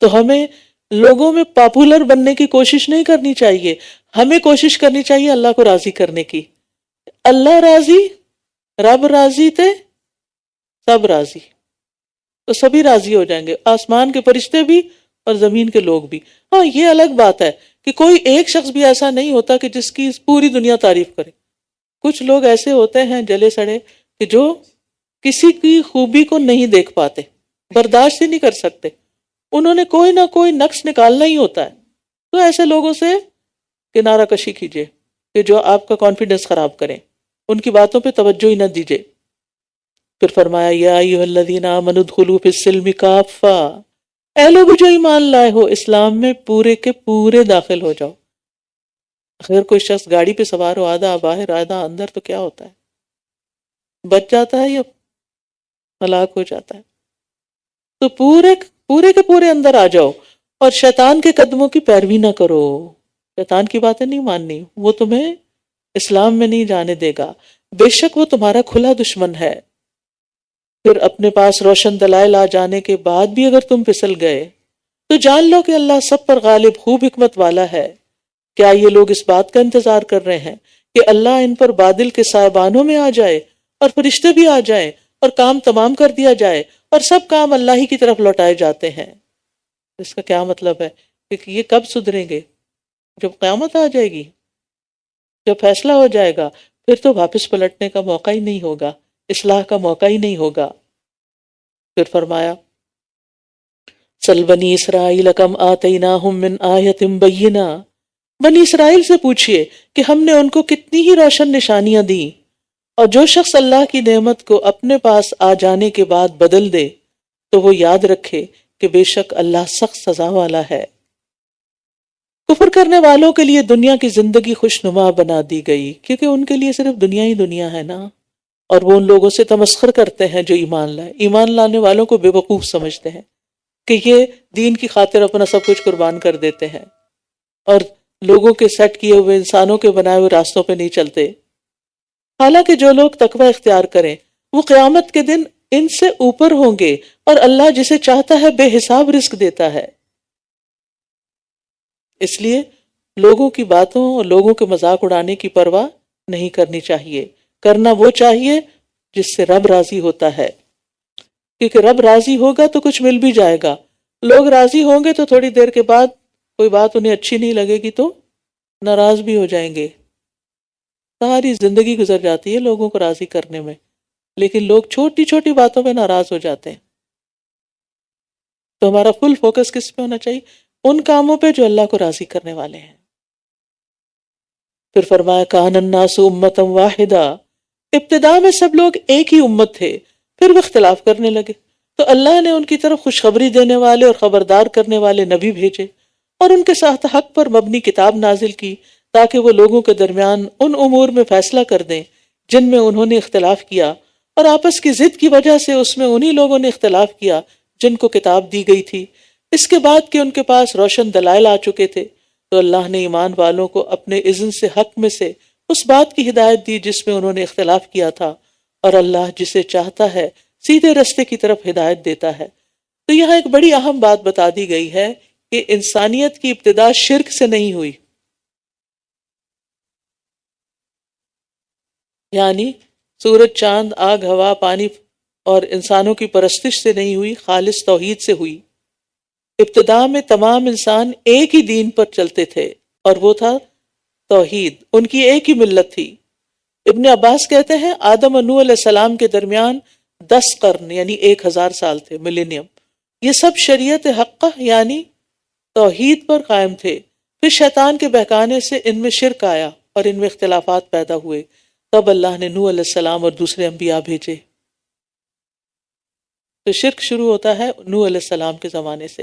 تو ہمیں لوگوں میں پاپولر بننے کی کوشش نہیں کرنی چاہیے، ہمیں کوشش کرنی چاہیے اللہ کو راضی کرنے کی. اللہ راضی، رب راضی تھے، سب راضی، تو سبھی راضی ہو جائیں گے، آسمان کے فرشتے بھی اور زمین کے لوگ بھی. ہاں یہ الگ بات ہے کہ کوئی ایک شخص بھی ایسا نہیں ہوتا کہ جس کی پوری دنیا تعریف کرے. کچھ لوگ ایسے ہوتے ہیں جلے سڑے کہ جو کسی کی خوبی کو نہیں دیکھ پاتے، برداشت ہی نہیں کر سکتے، انہوں نے کوئی نہ کوئی نقص نکالنا ہی ہوتا ہے. تو ایسے لوگوں سے کنارہ کشی کیجیے کہ جو آپ کا کانفیڈنس خراب کریں. ان کی باتوں پہ توجہ ہی نہ دیجیے۔ پھر فرمایا یا ایھا الذین آمنوا ادخلوا فی السلم کافہ، اے لوگ جو ایمان لائے ہو اسلام میں پورے کے پورے داخل ہو جاؤ۔ اگر کوئی شخص گاڑی پہ سوار ہو آدھا باہر آدھا اندر تو کیا ہوتا ہے؟ بچ جاتا ہے یا ہلاک ہو جاتا ہے؟ تو پورے کے پورے اندر آ جاؤ، اور شیطان کے قدموں کی پیروی نہ کرو۔ شیطان کی باتیں نہیں ماننی، وہ تمہیں اسلام میں نہیں جانے دے گا، بے شک وہ تمہارا کھلا دشمن ہے۔ پھر اپنے پاس روشن دلائل آ جانے کے بعد بھی اگر تم پھسل گئے تو جان لو کہ اللہ سب پر غالب خوب حکمت والا ہے۔ کیا یہ لوگ اس بات کا انتظار کر رہے ہیں کہ اللہ ان پر بادل کے سائبانوں میں آ جائے اور فرشتے بھی آ جائیں اور کام تمام کر دیا جائے اور سب کام اللہ ہی کی طرف لوٹائے جاتے ہیں؟ اس کا کیا مطلب ہے کہ یہ کب سدھریں گے؟ جب قیامت آ جائے گی، جب فیصلہ ہو جائے گا، پھر تو واپس پلٹنے کا موقع ہی نہیں ہوگا، اصلاح کا موقع ہی نہیں ہوگا۔ پھر فرمایا سل بنی اسرائیل کم آتیناہم من آیۃ بینہ، بنی اسرائیل سے پوچھئے کہ ہم نے ان کو کتنی ہی روشن نشانیاں دیں، اور جو شخص اللہ کی نعمت کو اپنے پاس آ جانے کے بعد بدل دے تو وہ یاد رکھے کہ بے شک اللہ سخت سزا والا ہے۔ کفر کرنے والوں کے لیے دنیا کی زندگی خوشنما بنا دی گئی، کیونکہ ان کے لیے صرف دنیا ہی دنیا ہے نا، اور وہ ان لوگوں سے تمسخر کرتے ہیں جو ایمان لائے۔ ایمان لانے والوں کو بے وقوف سمجھتے ہیں کہ یہ دین کی خاطر اپنا سب کچھ قربان کر دیتے ہیں اور لوگوں کے سیٹ کیے ہوئے انسانوں کے بنائے ہوئے راستوں پہ نہیں چلتے۔ حالانکہ جو لوگ تقوی اختیار کریں وہ قیامت کے دن ان سے اوپر ہوں گے، اور اللہ جسے چاہتا ہے بے حساب رزق دیتا ہے۔ اس لیے لوگوں کی باتوں اور لوگوں کے مذاق اڑانے کی پرواہ نہیں کرنی چاہیے، کرنا وہ چاہیے جس سے رب راضی ہوتا ہے، کیونکہ رب راضی ہوگا تو کچھ مل بھی جائے گا۔ لوگ راضی ہوں گے تو تھوڑی دیر کے بعد کوئی بات انہیں اچھی نہیں لگے گی تو ناراض بھی ہو جائیں گے۔ ساری زندگی گزر جاتی ہے لوگوں کو راضی کرنے میں، لیکن لوگ چھوٹی چھوٹی باتوں پہ ناراض ہو جاتے ہیں۔ تو ہمارا فل فوکس کس پہ ہونا چاہیے؟ ان کاموں پہ جو اللہ کو راضی کرنے والے ہیں۔ پھر فرمایا کان الناس امۃ واحدہ، ابتدا میں سب لوگ ایک ہی امت تھے، پھر وہ اختلاف کرنے لگے تو اللہ نے ان کی طرف خوشخبری دینے والے اور خبردار کرنے والے نبی بھیجے، اور ان کے ساتھ حق پر مبنی کتاب نازل کی تاکہ وہ لوگوں کے درمیان ان امور میں فیصلہ کر دیں جن میں انہوں نے اختلاف کیا، اور آپس کی ضد کی وجہ سے اس میں انہی لوگوں نے اختلاف کیا جن کو کتاب دی گئی تھی، اس کے بعد کہ ان کے پاس روشن دلائل آ چکے تھے۔ تو اللہ نے ایمان والوں کو اپنے اذن سے حق میں سے اس بات کی ہدایت دی جس میں انہوں نے اختلاف کیا تھا، اور اللہ جسے چاہتا ہے سیدھے رستے کی طرف ہدایت دیتا ہے۔ تو یہاں ایک بڑی اہم بات بتا دی گئی ہے کہ انسانیت کی ابتدا شرک سے نہیں ہوئی، یعنی سورج، چاند، آگ، ہوا، پانی اور انسانوں کی پرستش سے نہیں ہوئی، خالص توحید سے ہوئی۔ ابتدا میں تمام انسان ایک ہی دین پر چلتے تھے اور وہ تھا توحید، ان کی ایک ہی ملت تھی۔ ابن عباس کہتے ہیں آدم اور نوح علیہ السلام کے درمیان 10 قرن یعنی 1000 سال تھے، ملینیم۔ یہ سب شریعت حقہ یعنی توحید پر قائم تھے۔ پھر شیطان کے بہکانے سے ان میں شرک آیا اور ان میں اختلافات پیدا ہوئے، تب اللہ نے نوح علیہ السلام اور دوسرے انبیاء بھیجے۔ تو شرک شروع ہوتا ہے نوح علیہ السلام کے زمانے سے،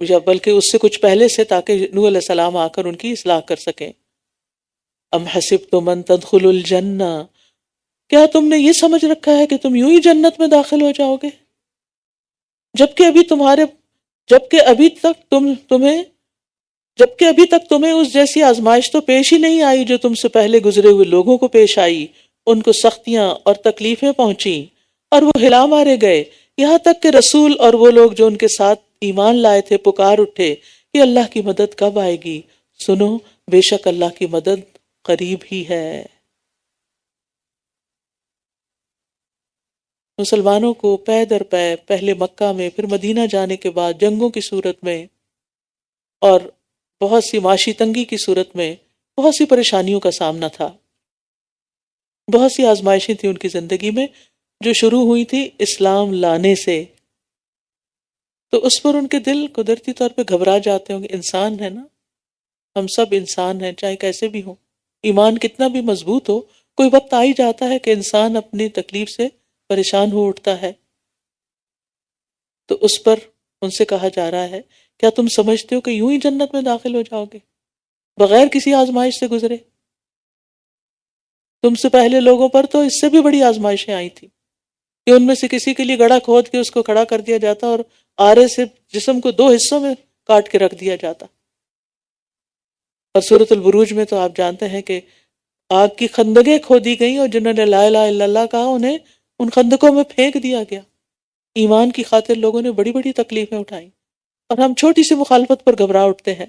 یا بلکہ اس سے کچھ پہلے سے، تاکہ نوح علیہ السلام آ کر ان کی اصلاح کر سکیں۔ ام حسبتم ان تدخلوا الجنہ، کیا تم نے یہ سمجھ رکھا ہے کہ تم یوں ہی جنت میں داخل ہو جاؤ گے، جبکہ ابھی تک تمہیں اس جیسی آزمائش تو پیش ہی نہیں آئی جو تم سے پہلے گزرے ہوئے لوگوں کو پیش آئی۔ ان کو سختیاں اور تکلیفیں پہنچیں اور وہ ہلا مارے گئے، یہاں تک کہ رسول اور وہ لوگ جو ان کے ساتھ ایمان لائے تھے پکار اٹھے کہ اللہ کی مدد کب آئے گی؟ سنو، بے شک اللہ کی مدد قریب ہی ہے۔ مسلمانوں کو پے در پے پہلے مکہ میں، پھر مدینہ جانے کے بعد جنگوں کی صورت میں اور بہت سی معاشی تنگی کی صورت میں بہت سی پریشانیوں کا سامنا تھا، بہت سی آزمائشیں تھیں ان کی زندگی میں جو شروع ہوئی تھی اسلام لانے سے۔ تو اس پر ان کے دل قدرتی طور پہ گھبرا جاتے ہوں گے، انسان ہے نا، ہم سب انسان ہیں چاہے کیسے بھی ہوں۔ ایمان کتنا بھی مضبوط ہو، کوئی وقت آ ہی جاتا ہے کہ انسان اپنی تکلیف سے پریشان ہو اٹھتا ہے، تو اس پر ان سے کہا جا رہا ہے کیا تم سمجھتے ہو کہ یوں ہی جنت میں داخل ہو جاؤ گے بغیر کسی آزمائش سے گزرے؟ تم سے پہلے لوگوں پر تو اس سے بھی بڑی آزمائشیں آئی تھی کہ ان میں سے کسی کے لیے گڑھا کھود کے اس کو کھڑا کر دیا جاتا اور آرے سے جسم کو 2 حصوں میں کاٹ کے رکھ دیا جاتا. اور سورۃ البروج میں تو آپ جانتے ہیں کہ آگ کی خندقیں کھودی گئیں اور جنہوں نے لا الہ الا اللہ کہا انہیں ان خندقوں میں پھینک دیا گیا. ایمان کی خاطر لوگوں نے بڑی بڑی تکلیفیں اٹھائیں اور ہم چھوٹی سی مخالفت پر گھبرا اٹھتے ہیں.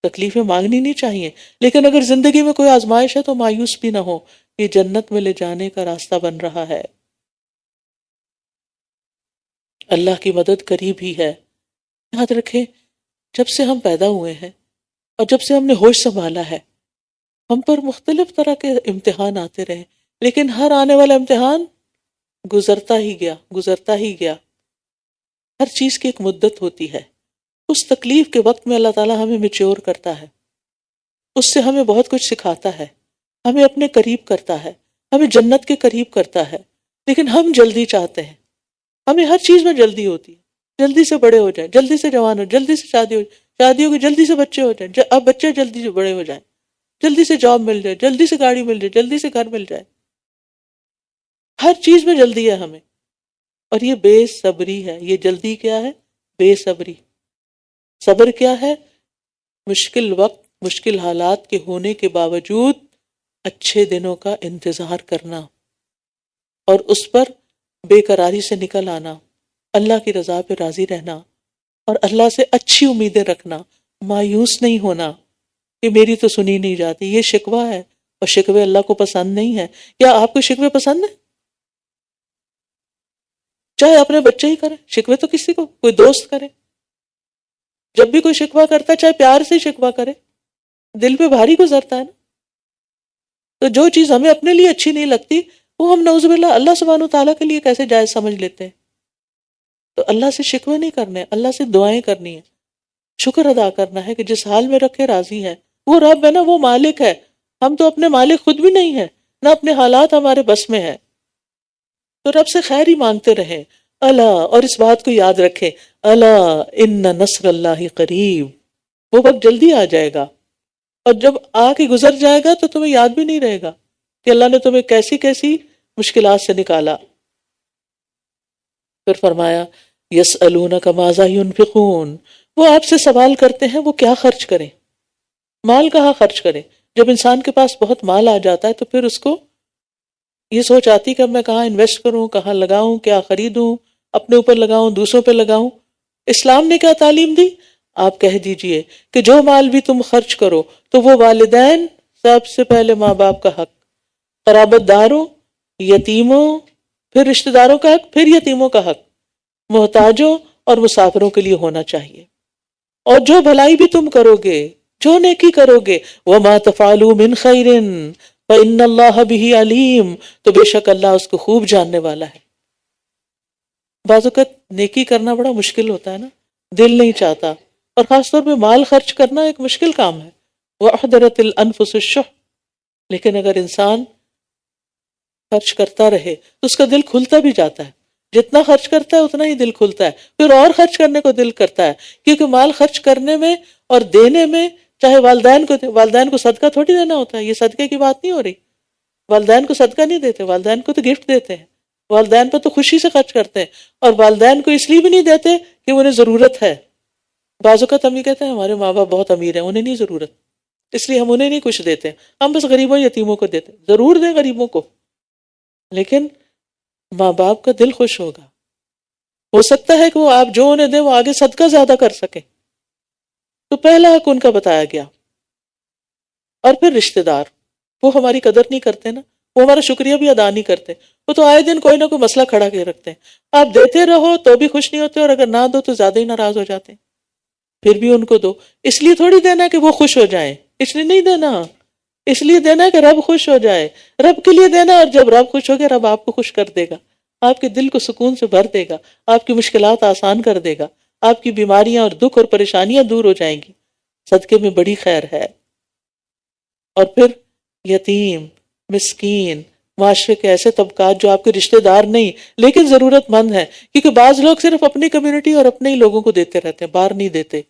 تکلیفیں مانگنی نہیں چاہیے، لیکن اگر زندگی میں کوئی آزمائش ہے تو مایوس بھی نہ ہو، یہ جنت میں لے جانے کا راستہ بن رہا ہے. اللہ کی مدد قریب ہی ہے. یاد رکھیں جب سے ہم پیدا ہوئے ہیں اور جب سے ہم نے ہوش سنبھالا ہے ہم پر مختلف طرح کے امتحان آتے رہے، لیکن ہر آنے والا امتحان گزرتا ہی گیا گزرتا ہی گیا. ہر چیز کی ایک مدت ہوتی ہے. اس تکلیف کے وقت میں اللہ تعالیٰ ہمیں میچور کرتا ہے، اس سے ہمیں بہت کچھ سکھاتا ہے، ہمیں اپنے قریب کرتا ہے، ہمیں جنت کے قریب کرتا ہے. لیکن ہم جلدی چاہتے ہیں، ہمیں ہر چیز میں جلدی ہوتی ہے، جلدی سے بڑے ہو جائیں، جلدی سے جوان ہو، جلدی سے شادی ہو، شادی ہو گئی جلدی سے بچے ہو جائیں، اب بچے جلدی سے بڑے ہو جائیں، جلدی سے جاب مل جائے، جلدی سے گاڑی مل جائے، جلدی سے گھر مل جائے. ہر چیز میں جلدی ہے ہمیں، اور یہ بے صبری ہے. یہ جلدی کیا ہے؟ بے صبری. صبر کیا ہے؟ مشکل وقت، مشکل حالات کے ہونے کے باوجود اچھے دنوں کا انتظار کرنا اور اس پر بے قراری سے نکل آنا، اللہ کی رضا پہ راضی رہنا اور اللہ سے اچھی امیدیں رکھنا، مایوس نہیں ہونا کہ میری تو سنی نہیں جاتی. یہ شکوہ ہے اور شکوے اللہ کو پسند نہیں ہے. کیا آپ کو شکوے پسند ہیں؟ چاہے اپنے بچے ہی کریں شکوے، تو کسی کو کوئی دوست کرے. جب بھی کوئی شکوہ کرتا ہے چاہے پیار سے شکوہ کرے، دل پہ بھاری گزرتا ہے نا. تو جو چیز ہمیں اپنے لیے اچھی نہیں لگتی وہ ہم نعوذ باللہ اللہ سبحانہ وتعالیٰ کے لیے کیسے جائز سمجھ لیتے ہیں. تو اللہ سے شکوے نہیں کرنے، اللہ سے دعائیں کرنی ہے، شکر ادا کرنا ہے کہ جس حال میں رکھے راضی ہے. وہ رب ہے نا، وہ مالک ہے. ہم تو اپنے مالک خود بھی نہیں ہیں، نہ اپنے حالات ہمارے بس میں ہیں. تو رب سے خیر ہی مانگتے رہیں. اللہ، اور اس بات کو یاد رکھیں، اللہ ان نصر اللہ قریب. وہ وقت جلدی آ جائے گا اور جب آ کے گزر جائے گا تو تمہیں یاد بھی نہیں رہے گا کہ اللہ نے تمہیں کیسی کیسی مشکلات سے نکالا. پھر فرمایا یسألونک ماذا ینفقون، وہ آپ سے سوال کرتے ہیں وہ کیا خرچ کریں، مال کہاں خرچ کریں. جب انسان کے پاس بہت مال آ جاتا ہے تو پھر اس کو یہ سوچ آتی کہ اب میں کہاں انویسٹ کروں، کہاں لگاؤں، کیا خریدوں، اپنے اوپر لگاؤں، دوسروں پہ لگاؤں. اسلام نے کیا تعلیم دی؟ آپ کہہ دیجئے کہ جو مال بھی تم خرچ کرو تو وہ والدین، سب سے پہلے ماں باپ کا حق، قرابت داروں، یتیموں، پھر رشتہ داروں کا حق، پھر یتیموں کا حق، محتاجوں اور مسافروں کے لیے ہونا چاہیے. اور جو بھلائی بھی تم کرو گے، جو نیکی کرو گے، وَمَا تَفْعَلُوا مِنْ خَيْرٍ فَإِنَّ اللَّهَ بِهِ عَلِيمٌ، تو بے شک اللہ اس کو خوب جاننے والا ہے. بعض اوقات نیکی کرنا بڑا مشکل ہوتا ہے نا، دل نہیں چاہتا، اور خاص طور پہ مال خرچ کرنا ایک مشکل کام ہے. وَأُحْضِرَتِ الْأَنفُسُ الشُّحَّ، لیکن اگر انسان خرچ کرتا رہے تو اس کا دل کھلتا بھی جاتا ہے. جتنا خرچ کرتا ہے اتنا ہی دل کھلتا ہے، پھر اور خرچ کرنے کو دل کرتا ہے. کیونکہ مال خرچ کرنے میں اور دینے میں، چاہے والدین کو صدقہ تھوڑی دینا ہوتا ہے، یہ صدقے کی بات نہیں ہو رہی. والدین کو صدقہ نہیں دیتے، والدین کو تو گفٹ دیتے ہیں، والدین پر تو خوشی سے خرچ کرتے ہیں. اور والدین کو اس لیے بھی نہیں دیتے کہ انہیں ضرورت ہے. بعض اوقات ہم یہ کہتے ہیں ہمارے ماں باپ بہت امیر ہیں، انہیں نہیں ضرورت، اس لیے ہم انہیں نہیں کچھ دیتے، ہم بس غریبوں یتیموں کو دیتے. ضرور دیں غریبوں کو، لیکن ماں باپ کا دل خوش ہوگا. ہو سکتا ہے کہ وہ آپ جو انہیں دیں وہ آگے صدقہ زیادہ کر سکیں. تو پہلا حق ان کا بتایا گیا. اور پھر رشتہ دار، وہ ہماری قدر نہیں کرتے نا، وہ ہمارا شکریہ بھی ادا نہیں کرتے. وہ تو آئے دن کوئی نہ کوئی مسئلہ کھڑا کے رکھتے ہیں. آپ دیتے رہو تو بھی خوش نہیں ہوتے، اور اگر نہ دو تو زیادہ ہی ناراض ہو جاتے ہیں. پھر بھی ان کو دو، اس لیے تھوڑی دینا کہ وہ خوش ہو جائیں، اس لیے نہیں دینا، اس لیے دینا کہ رب خوش ہو جائے، رب کے لیے دینا. اور جب رب خوش ہو گیا رب آپ کو خوش کر دے گا، آپ کے دل کو سکون سے بھر دے گا، آپ کی مشکلات آسان کر دے گا، آپ کی بیماریاں اور دکھ اور پریشانیاں دور ہو جائیں گی. صدقے میں بڑی خیر ہے. اور پھر یتیم، مسکین، معاشرے کے ایسے طبقات جو آپ کے رشتہ دار نہیں لیکن ضرورت مند ہیں، کیونکہ بعض لوگ صرف اپنی کمیونٹی اور اپنے ہی لوگوں کو دیتے رہتے ہیں، باہر نہیں دیتے.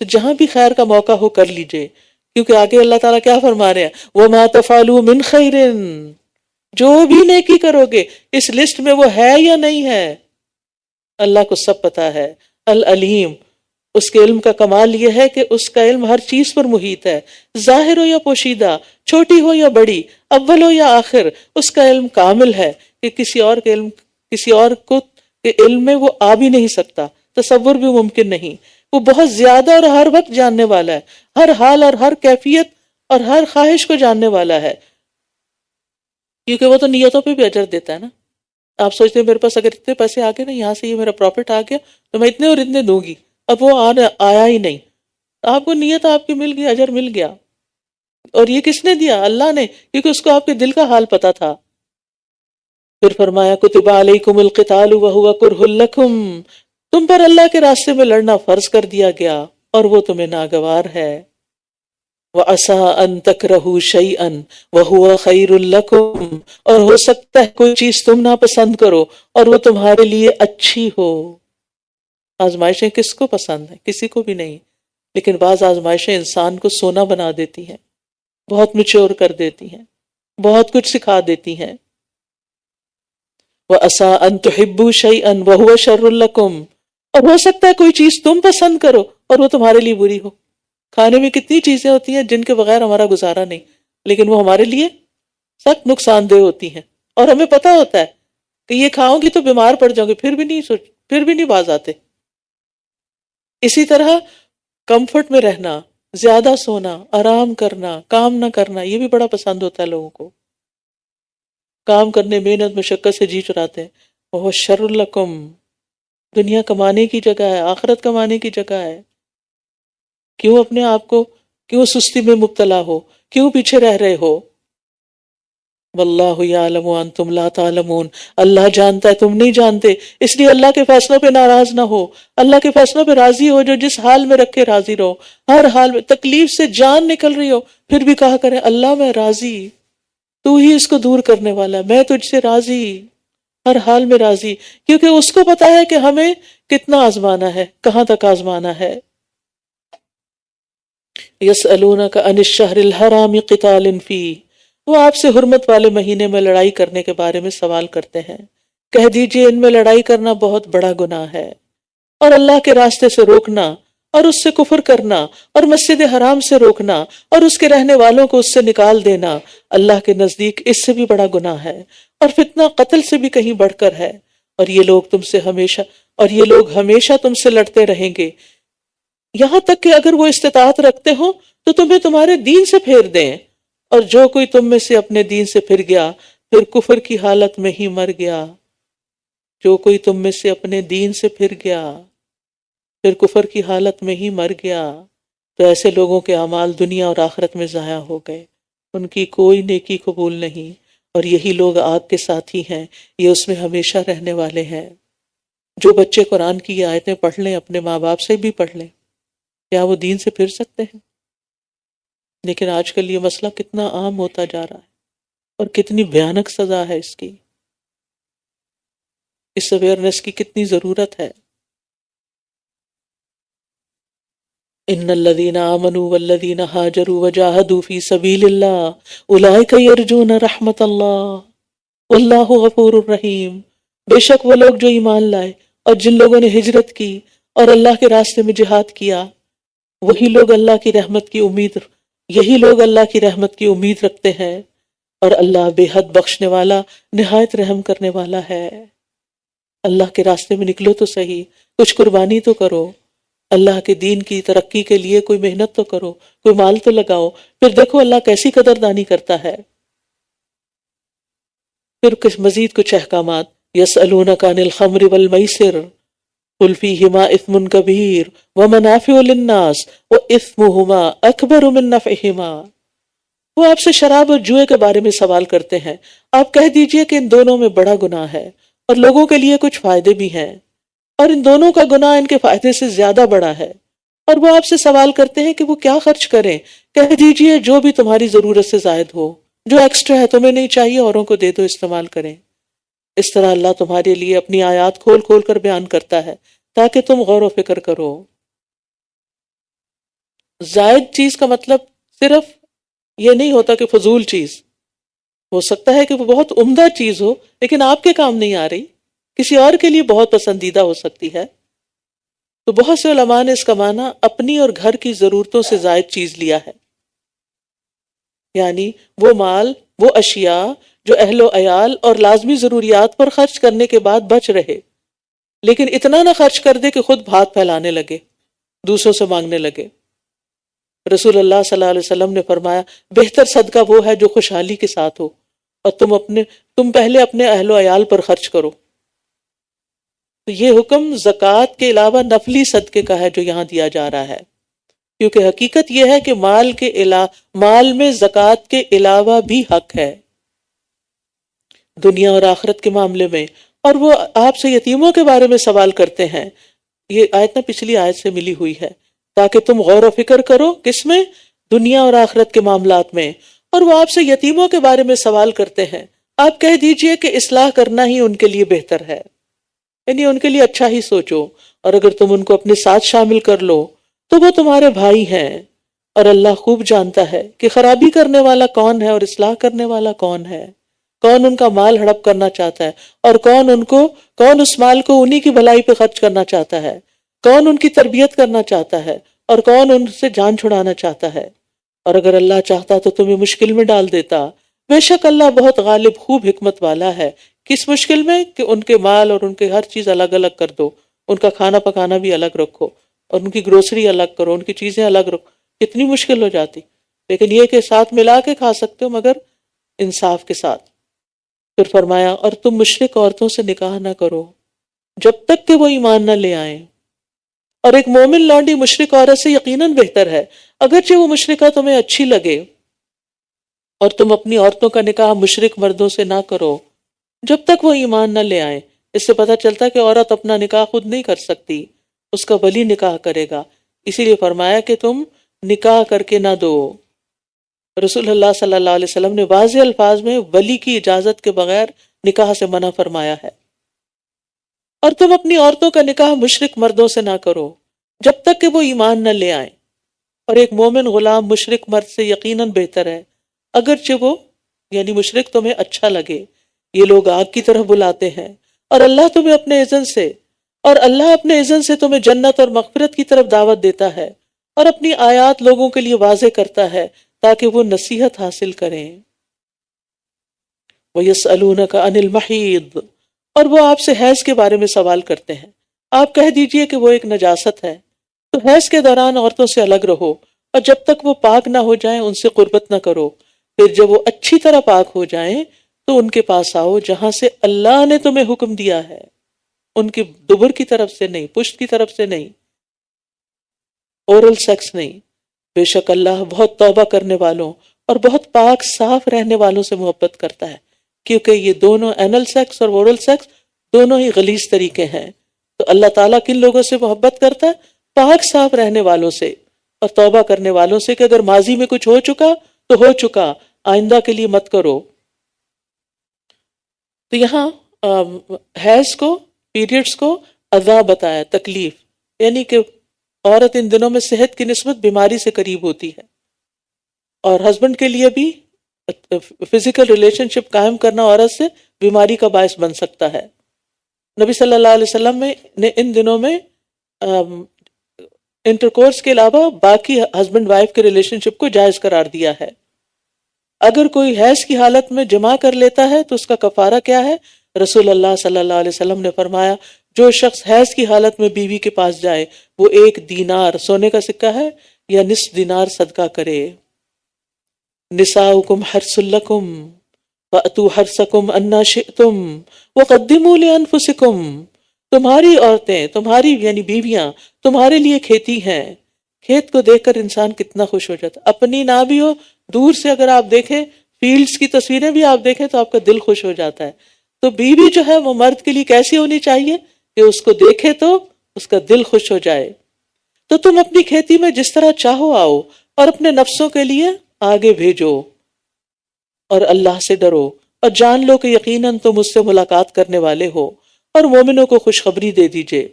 تو جہاں بھی خیر کا موقع ہو کر لیجئے، کیونکہ آگے اللہ تعالیٰ کیا فرما رہے ہیں، وَمَا تَفْعَلُوا مِنْ خَيْرٍ، جو بھی نیکی کرو گے اس لسٹ میں وہ ہے یا نہیں ہے، اللہ کو سب پتا ہے. العلیم، اس کے علم کا کمال یہ ہے کہ اس کا علم ہر چیز پر محیط ہے، ظاہر ہو یا پوشیدہ، چھوٹی ہو یا بڑی، اول ہو یا آخر، اس کا علم کامل ہے کہ کسی اور کے علم میں وہ آ بھی نہیں سکتا، تصور بھی ممکن نہیں. وہ بہت زیادہ اور ہر وقت جاننے والا ہے، ہر حال اور ہر کیفیت اور ہر خواہش کو جاننے والا ہے. کیونکہ وہ تو نیتوں پہ بھی اجر دیتا ہے نا. آپ سوچتے ہیں میرے پاس اگر اتنے پیسے آ گئے نا، یہاں سے یہ میرا پروفٹ آ گیا تو میں اتنے اور اتنے دوں گی، اب وہ آیا ہی نہیں، آپ کو نیت آپ کی مل گئی، اجر مل گیا. اور یہ کس نے دیا؟ اللہ نے، کیونکہ اس کو آپ کے دل کا حال پتا تھا. پھر فرمایا کتب علیکم القتال وہو کرہ لکم، تم پر اللہ کے راستے میں لڑنا فرض کر دیا گیا اور وہ تمہیں ناگوار ہے. وَعَسَىٰ أَن تَكْرَهُوا شَيْئًا وَهُوَ خَيْرٌ لَكُمْ، اور ہو سکتا ہے کوئی چیز تم ناپسند کرو اور وہ تمہارے لیے اچھی ہو. آزمائشیں کس کو پسند ہیں؟ کسی کو بھی نہیں، لیکن بعض آزمائشیں انسان کو سونا بنا دیتی ہیں، بہت میچور کر دیتی ہیں، بہت کچھ سکھا دیتی ہیں. وَعَسَىٰ أَن تُحِبُّوا شَيْئًا وَهُوَ شَرٌّ لَكُمْ، اور ہو سکتا ہے کوئی چیز تم پسند کرو اور وہ تمہارے لیے بری ہو. کھانے میں کتنی چیزیں ہوتی ہیں جن کے بغیر ہمارا گزارا نہیں، لیکن وہ ہمارے لیے سخت نقصان دہ ہوتی ہیں، اور ہمیں پتہ ہوتا ہے کہ یہ کھاؤں گی تو بیمار پڑ جاؤں گی، پھر بھی نہیں باز آتے. اسی طرح کمفرٹ میں رہنا، زیادہ سونا، آرام کرنا، کام نہ کرنا، یہ بھی بڑا پسند ہوتا ہے لوگوں کو. کام کرنے، محنت مشقت سے جی چراتے ہیں. وہ شر لکم، دنیا کمانے کی جگہ ہے، آخرت کمانے کی جگہ ہے. کیوں اپنے آپ کو، کیوں سستی میں مبتلا ہو، کیوں پیچھے رہ رہے ہو؟ واللہ یعلم وانتم لا تعلمون، اللہ جانتا ہے تم نہیں جانتے، اس لیے اللہ کے فیصلوں پہ ناراض نہ ہو، اللہ کے فیصلوں پہ راضی ہو. جو جس حال میں رکھے راضی رہو، ہر حال میں تکلیف سے جان نکل رہی ہو پھر بھی کہا کرے اللہ میں راضی، تو ہی اس کو دور کرنے والا ہے، میں تجھ سے راضی، ہر حال میں راضی. کیونکہ اس کو پتا ہے کہ ہمیں کتنا آزمانا ہے، کہاں تک آزمانا ہے. یسألونک عن الشہر الحرام قتال فیہ، وہ آپ سے حرمت والے مہینے میں لڑائی کرنے کے بارے میں سوال کرتے ہیں. کہہ دیجئے ان میں لڑائی کرنا بہت بڑا گناہ ہے، اور اللہ کے راستے سے روکنا اور اس سے کفر کرنا اور مسجد حرام سے روکنا اور اس کے رہنے والوں کو اس سے نکال دینا اللہ کے نزدیک اس سے بھی بڑا گناہ ہے، اور فتنہ قتل سے بھی کہیں بڑھ کر ہے. اور یہ لوگ ہمیشہ تم سے لڑتے رہیں گے، یہاں تک کہ اگر وہ استطاعت رکھتے ہوں تو تمہیں تمہارے دین سے پھیر دیں. اور جو کوئی تم میں سے اپنے دین سے پھر گیا پھر کفر کی حالت میں ہی مر گیا. جو کوئی تم میں سے اپنے دین سے پھر گیا پھر کفر کی حالت میں ہی مر گیا تو ایسے لوگوں کے اعمال دنیا اور آخرت میں ضائع ہو گئے، ان کی کوئی نیکی قبول نہیں، اور یہی لوگ آگ کے ساتھی ہیں، یہ اس میں ہمیشہ رہنے والے ہیں. جو بچے قرآن کی یہ آیتیں پڑھ لیں، اپنے ماں باپ سے بھی پڑھ لیں، کیا وہ دین سے پھر سکتے ہیں؟ لیکن آج کل یہ مسئلہ کتنا عام ہوتا جا رہا ہے اور کتنی بھیانک سزا ہے اس کی، اس اویئرنیس کی کتنی ضرورت ہے. ان الذين آمنوا والذين هاجروا وجاهدوا في سبيل الله اولئك يرجون رحمت اللہ واللہ غفور رحیم. بے شک وہ لوگ جو ایمان لائے اور جن لوگوں نے ہجرت کی اور اللہ کے راستے میں جہاد کیا، وہی لوگ اللہ کی رحمت کی امید، یہی لوگ اللہ کی رحمت کی امید رکھتے ہیں، اور اللہ بے حد بخشنے والا، نہایت رحم کرنے والا ہے. اللہ کے راستے میں نکلو تو صحیح، کچھ قربانی تو کرو، اللہ کے دین کی ترقی کے لیے کوئی محنت تو کرو، کوئی مال تو لگاؤ، پھر دیکھو اللہ کیسی قدردانی کرتا ہے. پھر مزید کچھ احکامات. یسألونک عن الخمر والمیسر قل فیہما اثم کبیر ومنافع للناس واثمہما اکبر من نفعہما. وہ آپ سے شراب اور جوئے کے بارے میں سوال کرتے ہیں، آپ کہہ دیجئے کہ ان دونوں میں بڑا گناہ ہے اور لوگوں کے لیے کچھ فائدے بھی ہیں، اور ان دونوں کا گناہ ان کے فائدے سے زیادہ بڑا ہے. اور وہ آپ سے سوال کرتے ہیں کہ وہ کیا خرچ کریں، کہہ دیجئے جو بھی تمہاری ضرورت سے زائد ہو، جو ایکسٹرا ہے تمہیں نہیں چاہیے اوروں کو دے دو، استعمال کریں۔ اس طرح اللہ تمہارے لیے اپنی آیات کھول کھول کر بیان کرتا ہے تاکہ تم غور و فکر کرو۔ زائد چیز کا مطلب صرف یہ نہیں ہوتا کہ فضول چیز، ہو سکتا ہے کہ وہ بہت عمدہ چیز ہو لیکن آپ کے کام نہیں آ رہی، کسی اور کے لیے بہت پسندیدہ ہو سکتی ہے۔ تو بہت سے علماء نے اس کا معنی اپنی اور گھر کی ضرورتوں سے زائد چیز لیا ہے، یعنی وہ مال، وہ اشیاء جو اہل و عیال اور لازمی ضروریات پر خرچ کرنے کے بعد بچ رہے، لیکن اتنا نہ خرچ کر دے کہ خود ہاتھ پھیلانے لگے، دوسروں سے مانگنے لگے۔ رسول اللہ صلی اللہ علیہ وسلم نے فرمایا بہتر صدقہ وہ ہے جو خوشحالی کے ساتھ ہو، اور تم پہلے اپنے اہل و عیال پر خرچ کرو۔ تو یہ حکم زکوٰۃ کے علاوہ نفلی صدقے کا ہے جو یہاں دیا جا رہا ہے، کیونکہ حقیقت یہ ہے کہ مال میں زکوٰۃ کے علاوہ بھی حق ہے دنیا اور آخرت کے معاملے میں۔ اور وہ آپ سے یتیموں کے بارے میں سوال کرتے ہیں، یہ آیت نہ پچھلی آیت سے ملی ہوئی ہے، تاکہ تم غور و فکر کرو کس میں؟ دنیا اور آخرت کے معاملات میں۔ اور وہ آپ سے یتیموں کے بارے میں سوال کرتے ہیں، آپ کہہ دیجئے کہ اصلاح کرنا ہی ان کے لیے بہتر ہے، یعنی ان کے لیے اچھا ہی سوچو، اور اگر تم ان کو اپنے ساتھ شامل کر لو تو وہ تمہارے بھائی ہیں، اور اللہ خوب جانتا ہے کہ خرابی کرنے والا کون ہے اور اصلاح کرنے والا کون ہے، کون ان کا مال ہڑپ کرنا چاہتا ہے اور کون اس مال کو انہی کی بھلائی پہ خرچ کرنا چاہتا ہے، کون ان کی تربیت کرنا چاہتا ہے اور کون ان سے جان چھڑانا چاہتا ہے۔ اور اگر اللہ چاہتا تو تمہیں مشکل میں ڈال دیتا، بے شک اللہ بہت غالب خوب حکمت والا ہے۔ کس مشکل میں؟ کہ ان کے مال اور ان کے ہر چیز الگ الگ کر دو، ان کا کھانا پکانا بھی الگ رکھو، اور ان کی گروسری الگ کرو، ان کی چیزیں الگ رکھو، کتنی مشکل ہو جاتی۔ لیکن یہ کہ ساتھ ملا کے کھا سکتے ہو مگر انصاف کے ساتھ۔ پھر فرمایا اور تم مشرک عورتوں سے نکاح نہ کرو جب تک کہ وہ ایمان نہ لے آئیں، اور ایک مومن لونڈی مشرک عورت سے یقیناً بہتر ہے، اگرچہ وہ مشرکہ تمہیں اچھی لگے۔ اور تم اپنی عورتوں کا نکاح مشرک مردوں سے نہ کرو جب تک وہ ایمان نہ لے آئیں۔ اس سے پتہ چلتا ہے کہ عورت اپنا نکاح خود نہیں کر سکتی، اس کا ولی نکاح کرے گا، اسی لیے فرمایا کہ تم نکاح کر کے نہ دو۔ رسول اللہ صلی اللہ علیہ وسلم نے واضح الفاظ میں ولی کی اجازت کے بغیر نکاح سے منع فرمایا ہے۔ اور تم اپنی عورتوں کا نکاح مشرک مردوں سے نہ کرو جب تک کہ وہ ایمان نہ لے آئیں، اور ایک مومن غلام مشرک مرد سے یقیناً بہتر ہے، اگرچہ وہ یعنی مشرک تمہیں اچھا لگے۔ یہ لوگ آگ کی طرف بلاتے ہیں، اور اللہ اپنے اذن سے تمہیں جنت اور مغفرت کی طرف دعوت دیتا ہے، اور اپنی آیات لوگوں کے لیے واضح کرتا ہے تاکہ وہ نصیحت حاصل کریں۔ وَيَسْأَلُونَكَ عَنِ الْمَحِيضِ، اور وہ آپ سے حیض کے بارے میں سوال کرتے ہیں، آپ کہہ دیجئے کہ وہ ایک نجاست ہے، تو حیض کے دوران عورتوں سے الگ رہو، اور جب تک وہ پاک نہ ہو جائیں ان سے قربت نہ کرو، پھر جب وہ اچھی طرح پاک ہو جائیں تو ان کے پاس آؤ جہاں سے اللہ نے تمہیں حکم دیا ہے، ان کی دبر کی طرف سے نہیں، پشت کی طرف سے نہیں، اورل سیکس نہیں۔ بے شک اللہ بہت توبہ کرنے والوں اور بہت پاک صاف رہنے والوں سے محبت کرتا ہے، کیونکہ یہ دونوں اینل سیکس اور اورل سیکس دونوں ہی غلیظ طریقے ہیں۔ تو اللہ تعالیٰ کن لوگوں سے محبت کرتا ہے؟ پاک صاف رہنے والوں سے اور توبہ کرنے والوں سے، کہ اگر ماضی میں کچھ ہو چکا تو ہو چکا، آئندہ کے لیے مت کرو۔ تو یہاں حیض کو، پیریڈز کو عذاب بتایا، تکلیف، یعنی کہ عورت ان دنوں میں صحت کی نسبت بیماری سے قریب ہوتی ہے، اور ہسبینڈ کے لیے بھی فزیکل ریلیشن شپ قائم کرنا عورت سے بیماری کا باعث بن سکتا ہے۔ نبی صلی اللہ علیہ وسلم نے ان دنوں میں انٹرکورس کے علاوہ باقی ہسبینڈ وائف کے ریلیشن شپ کو جائز قرار دیا ہے۔ اگر کوئی حیض کی حالت میں جمع کر لیتا ہے تو اس کا کفارہ کیا ہے؟ رسول اللہ صلی اللہ علیہ وسلم نے فرمایا جو شخص حیض کی حالت میں بیوی کے پاس جائے وہ 1 دینار سونے کا سکہ ہے یا نصف دینار صدقہ کرے۔ نساؤکم حرث لکم فأتوا حرثکم انا شئتم وقدموا لانفسکم، تمہاری عورتیں، تمہاری یعنی بیویاں تمہارے لیے کھیتی ہیں۔ کھیت کو دیکھ کر انسان کتنا خوش ہو جاتا، اپنی نہ بھی ہو، دور سے اگر آپ دیکھیں، فیلڈز کی تصویریں بھی آپ دیکھیں تو آپ کا دل خوش ہو جاتا ہے۔ تو بیوی جو ہے وہ مرد کے لیے کیسی ہونی چاہیے کہ اس کو دیکھے تو اس کا دل خوش ہو جائے۔ تو تم اپنی کھیتی میں جس طرح چاہو آؤ اور اپنے نفسوں کے لیے آگے بھیجو، اور اللہ سے ڈرو اور جان لو کہ یقیناً تم اس سے ملاقات کرنے والے ہو، اور مومنوں کو خوشخبری دے دیجئے۔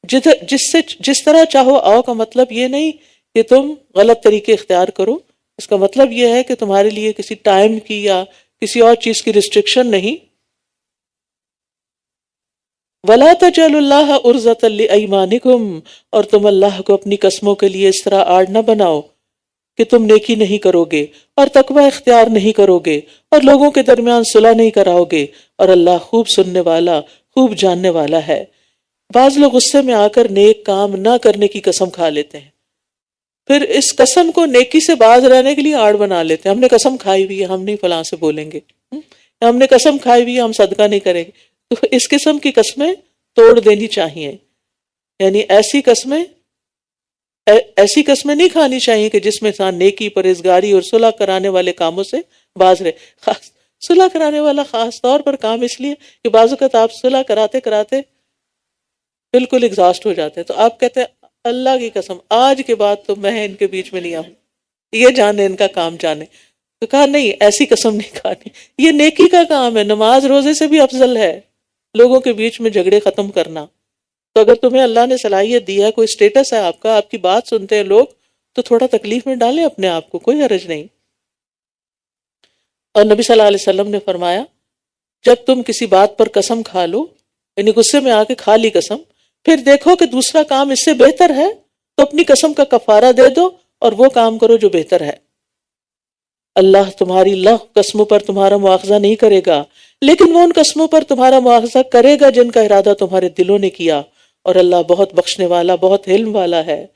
جس طرح چاہو آؤ کا مطلب یہ نہیں کہ تم غلط طریقے اختیار کرو، اس کا مطلب یہ ہے کہ تمہارے لیے کسی ٹائم کی یا کسی اور چیز کی ریسٹرکشن نہیں۔ وَلَا تَجْعَلُوا اللَّهَ عُرْضَةً لِأَيْمَانِكُمْ، اور تم اللہ کو اپنی قسموں کے لیے اس طرح آڑ نہ بناؤ کہ تم نیکی نہیں کرو گے اور تقوی اختیار نہیں کرو گے اور لوگوں کے درمیان صلح نہیں کراؤ گے، اور اللہ خوب سننے والا خوب جاننے والا ہے۔ بعض لوگ غصے میں آ کر نیک کام نہ کرنے کی قسم کھا لیتے ہیں، پھر اس قسم کو نیکی سے باز رہنے کے لیے آڑ بنا لیتے ہیں۔ ہم نے قسم کھائی ہوئی ہے ہم نہیں فلاں سے بولیں گے، ہم نے قسم کھائی ہوئی ہے ہم صدقہ نہیں کریں گے۔ تو اس قسم کی قسمیں توڑ دینی چاہیے، یعنی ایسی قسمیں نہیں کھانی چاہیے کہ جس میں انسان نیکی، پرہیزگاری اور صلح کرانے والے کاموں سے باز رہے۔ صلح کرانے والا خاص طور پر کام اس لیے کہ بعض اوقات آپ صلح کراتے کراتے بالکل ایگزاسٹ ہو جاتے ہیں، تو آپ کہتے ہیں اللہ کی قسم آج کے بعد تو میں ان کے بیچ میں نہیں آؤں، یہ جانے ان کا کام جانے۔ تو کہا نہیں، ایسی قسم نہیں کھانی، یہ نیکی کا کام ہے، نماز روزے سے بھی افضل ہے لوگوں کے بیچ میں جھگڑے ختم کرنا۔ تو اگر تمہیں اللہ نے صلاحیت دی ہے، کوئی سٹیٹس ہے آپ کا، آپ کی بات سنتے ہیں لوگ، تو تھوڑا تکلیف میں ڈالیں اپنے آپ کو، کوئی حرج نہیں۔ اور نبی صلی اللہ علیہ وسلم نے فرمایا جب تم کسی بات پر قسم کھا لو، یعنی غصے میں آ کے کھا لی قسم، پھر دیکھو کہ دوسرا کام اس سے بہتر ہے تو اپنی قسم کا کفارہ دے دو اور وہ کام کرو جو بہتر ہے۔ اللہ تمہاری لغو قسموں پر تمہارا مواخذہ نہیں کرے گا، لیکن وہ ان قسموں پر تمہارا مواخذہ کرے گا جن کا ارادہ تمہارے دلوں نے کیا، اور اللہ بہت بخشنے والا بہت علم والا ہے۔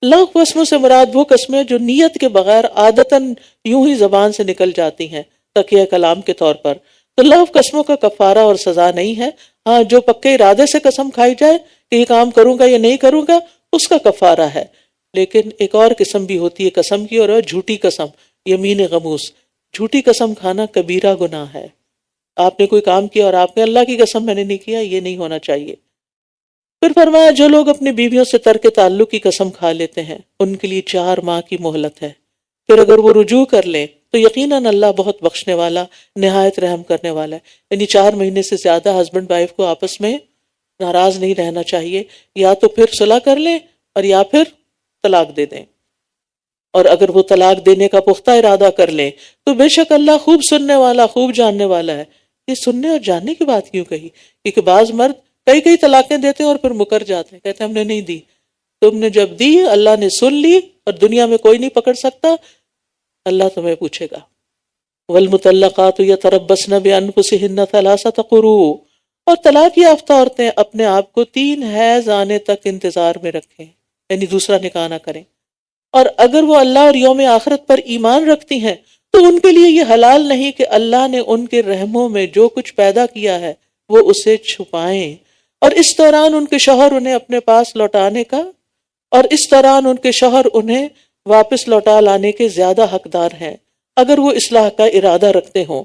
لغو قسموں سے مراد وہ قسمیں جو نیت کے بغیر عادتاً یوں ہی زبان سے نکل جاتی ہیں تقیہ کلام کے طور پر، تو لغو قسموں کا کفارہ اور سزا نہیں ہے۔ ہاں، جو پکے ارادے سے قسم کھائی جائے کہ یہ کام کروں گا یا نہیں کروں گا، اس کا کفارہ ہے۔ لیکن ایک اور قسم بھی ہوتی ہے قسم کی، اور جھوٹی قسم، یمین غموس۔ جھوٹی قسم کھانا کبیرہ گناہ ہے۔ آپ نے کوئی کام کیا اور آپ نے اللہ کی قسم میں نے نہیں کیا، یہ نہیں ہونا چاہیے۔ پھر فرمایا جو لوگ اپنی بیویوں سے ترک تعلق کی قسم کھا لیتے ہیں ان کے لیے 4 ماہ کی مہلت ہے، پھر اگر وہ رجوع کر لیں تو یقیناً اللہ بہت بخشنے والا نہایت رحم کرنے والا ہے۔ یعنی 4 مہینے سے زیادہ ہسبینڈ وائف کو آپس میں ناراض نہیں رہنا چاہیے، یا تو پھر صلح کر لیں اور یا پھر طلاق دے دیں، اور اگر وہ طلاق دینے کا پختہ ارادہ کر لیں تو بے شک اللہ خوب سننے والا خوب جاننے والا ہے۔ یہ سننے اور جاننے کی بات کیوں کہی؟ کیونکہ بعض مرد کئی طلاقیں دیتے ہیں اور پھر مکر جاتے ہیں، کہتے ہیں ہم نے نہیں دی۔ تم نے جب دی اللہ نے سن لی، اور دنیا میں کوئی نہیں پکڑ سکتا، اللہ تمہیں پوچھے گا۔ والمطلقات یتربصن بانفسہن 3 قروء، اور طلاق یافتہ عورتیں اپنے آپ کو 3 حیض آنے تک انتظار میں رکھیں، یعنی دوسرا نکاح نہ کریں، اور اگر وہ اللہ اور یوم آخرت پر ایمان رکھتی ہیں تو ان کے لیے یہ حلال نہیں کہ اللہ نے ان کے رحموں میں جو کچھ پیدا کیا ہے وہ اسے چھپائیں، اور اس دوران ان کے شوہر انہیں اپنے پاس لوٹانے کا، اور اس دوران ان کے شوہر انہیں واپس لوٹا لانے کے زیادہ حقدار ہیں اگر وہ اصلاح کا ارادہ رکھتے ہوں۔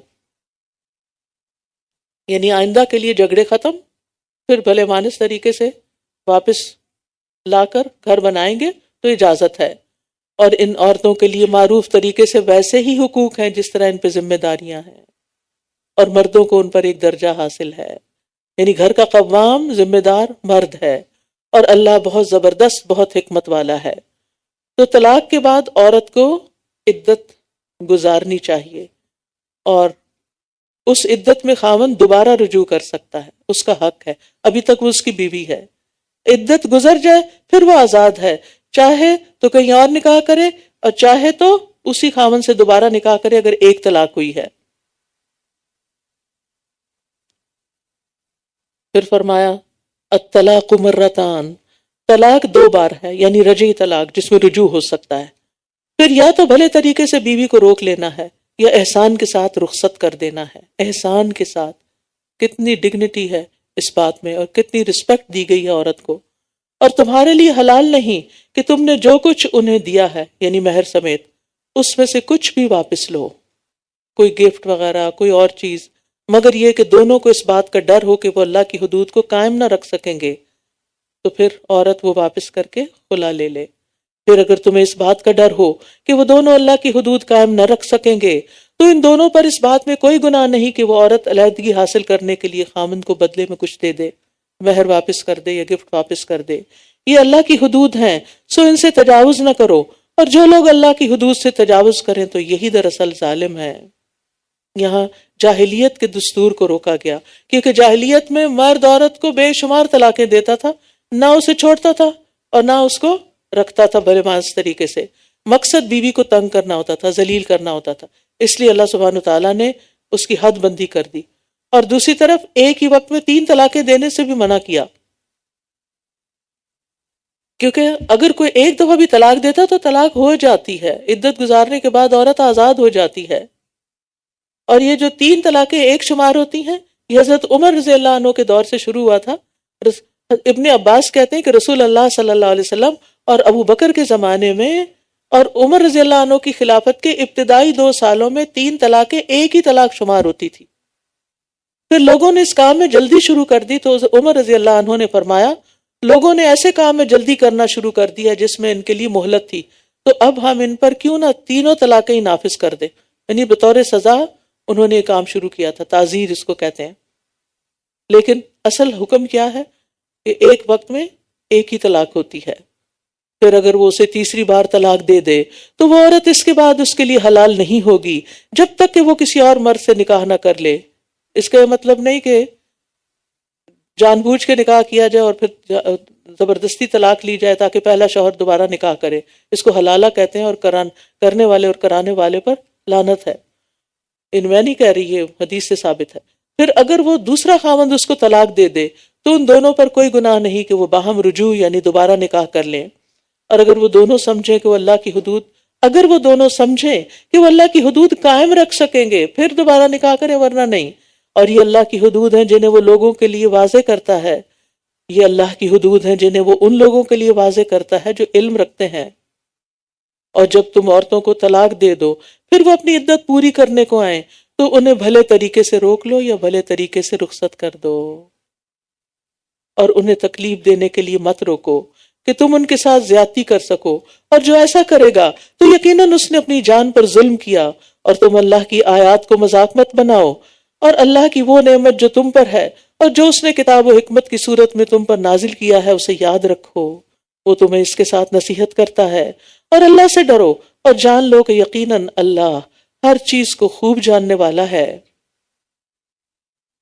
یعنی آئندہ کے لیے جھگڑے ختم، پھر بھلے مانس طریقے سے واپس لا کر گھر بنائیں گے تو اجازت ہے، اور ان عورتوں کے لیے معروف طریقے سے ویسے ہی حقوق ہیں جس طرح ان پہ ذمہ داریاں ہیں، اور مردوں کو ان پر ایک درجہ حاصل ہے، یعنی گھر کا قوام ذمہ دار مرد ہے، اور اللہ بہت زبردست بہت حکمت والا ہے۔ تو طلاق کے بعد عورت کو عدت گزارنی چاہیے، اور اس عدت میں خاوند دوبارہ رجوع کر سکتا ہے، اس کا حق ہے، ابھی تک وہ اس کی بیوی ہے۔ عدت گزر جائے پھر وہ آزاد ہے، چاہے تو کہیں اور نکاح کرے اور چاہے تو اسی خاوند سے دوبارہ نکاح کرے اگر ایک طلاق ہوئی ہے۔ پھر فرمایا الطلاق مرتان، طلاق 2 بار ہے، یعنی رجعی طلاق جس میں رجوع ہو سکتا ہے۔ پھر یا تو بھلے طریقے سے بیوی کو روک لینا ہے یا احسان کے ساتھ رخصت کر دینا ہے۔ احسان کے ساتھ، کتنی ڈگنیٹی ہے اس بات میں، اور کتنی رسپیکٹ دی گئی ہے عورت کو۔ اور تمہارے لیے حلال نہیں کہ تم نے جو کچھ انہیں دیا ہے یعنی مہر سمیت اس میں سے کچھ بھی واپس لو، کوئی گفٹ وغیرہ کوئی اور چیز، مگر یہ کہ دونوں کو اس بات کا ڈر ہو کہ وہ اللہ کی حدود کو قائم نہ رکھ سکیں گے۔ تو پھر عورت وہ واپس کر کے خلا لے لے۔ پھر اگر تمہیں اس بات کا ڈر ہو کہ وہ دونوں اللہ کی حدود قائم نہ رکھ سکیں گے تو ان دونوں پر اس بات میں کوئی گناہ نہیں کہ وہ عورت علیحدگی حاصل کرنے کے لیے خامند کو بدلے میں کچھ دے دے، مہر واپس کر دے یا گفٹ واپس کر دے۔ یہ اللہ کی حدود ہیں، سو ان سے تجاوز نہ کرو، اور جو لوگ اللہ کی حدود سے تجاوز کریں تو یہی دراصل ظالم ہے۔ یہاں جاہلیت کے دستور کو روکا گیا، کیونکہ جاہلیت میں مرد عورت کو بے شمار طلاقیں دیتا تھا، نہ اسے چھوڑتا تھا اور نہ اس کو رکھتا تھا بھلے مانس طریقے سے۔ مقصد بیوی کو تنگ کرنا ہوتا تھا، ذلیل کرنا ہوتا تھا، اس لیے اللہ سبحانہ تعالیٰ نے اس کی حد بندی کر دی، اور دوسری طرف ایک ہی وقت میں 3 طلاقیں دینے سے بھی منع کیا، کیونکہ اگر کوئی ایک دفعہ بھی طلاق دیتا تو طلاق ہو جاتی ہے، عدت گزارنے کے بعد عورت آزاد ہو جاتی ہے۔ اور یہ جو 3 طلاقیں ایک شمار ہوتی ہیں، یہ حضرت عمر رضی اللہ عنہ کے دور سے شروع ہوا تھا۔ ابن عباس کہتے ہیں کہ رسول اللہ صلی اللہ علیہ وسلم اور ابو بکر کے زمانے میں اور عمر رضی اللہ عنہ کی خلافت کے ابتدائی 2 سالوں میں 3 طلاقیں ایک ہی طلاق شمار ہوتی تھی۔ پھر لوگوں نے اس کام میں جلدی شروع کر دی تو عمر رضی اللہ عنہ نے فرمایا، لوگوں نے ایسے کام میں جلدی کرنا شروع کر دیا جس میں ان کے لیے مہلت تھی، تو اب ہم ان پر کیوں نہ 3 طلاقیں ہی نافذ کر دیں۔ یعنی بطور سزا انہوں نے یہ کام شروع کیا تھا، تعزیر اس کو کہتے ہیں۔ لیکن اصل حکم کیا ہے کہ ایک وقت میں ایک ہی طلاق ہوتی ہے۔ پھر اگر وہ اسے تیسری بار طلاق دے دے تو وہ عورت اس کے بعد اس کے لیے حلال نہیں ہوگی جب تک کہ وہ کسی اور مرد سے نکاح نہ کر لے۔ اس کا یہ مطلب نہیں کہ جان بوجھ کے نکاح کیا جائے اور پھر زبردستی طلاق لی جائے تاکہ پہلا شوہر دوبارہ نکاح کرے۔ اس کو حلالہ کہتے ہیں، اور کرنے والے اور کرانے والے پر لعنت ہے۔ ان میں نہیں کہہ رہی، یہ حدیث سے ثابت ہے۔ پھر اگر وہ دوسرا خاوند اس کو طلاق دے دے تو ان دونوں پر کوئی گناہ نہیں کہ وہ باہم رجوع یعنی دوبارہ نکاح کر لیں، اور اگر وہ دونوں سمجھیں کہ وہ اللہ کی حدود قائم رکھ سکیں گے پھر دوبارہ نکاح کریں، ورنہ نہیں۔ اور یہ اللہ کی حدود ہیں جنہیں وہ لوگوں کے لیے واضح کرتا ہے، یہ اللہ کی حدود ہیں جنہیں وہ ان لوگوں کے لیے واضح کرتا ہے جو علم رکھتے ہیں۔ اور جب تم عورتوں کو طلاق دے دو پھر وہ اپنی عدت پوری کرنے کو آئیں تو انہیں بھلے طریقے سے روک لو یا بھلے طریقے سے رخصت کر دو، اور انہیں تکلیف دینے کے لیے مت روکو کہ تم ان کے ساتھ زیادتی کر سکو، اور جو ایسا کرے گا تو یقیناً اس نے اپنی جان پر ظلم کیا۔ اور تم اللہ کی آیات کو مذاق مت بناؤ، اور اللہ کی وہ نعمت جو تم پر ہے اور جو اس نے کتاب و حکمت کی صورت میں تم پر نازل کیا ہے اسے یاد رکھو، وہ تمہیں اس کے ساتھ نصیحت کرتا ہے۔ اور اللہ سے ڈرو اور جان لو کہ یقیناً اللہ ہر چیز کو خوب جاننے والا ہے۔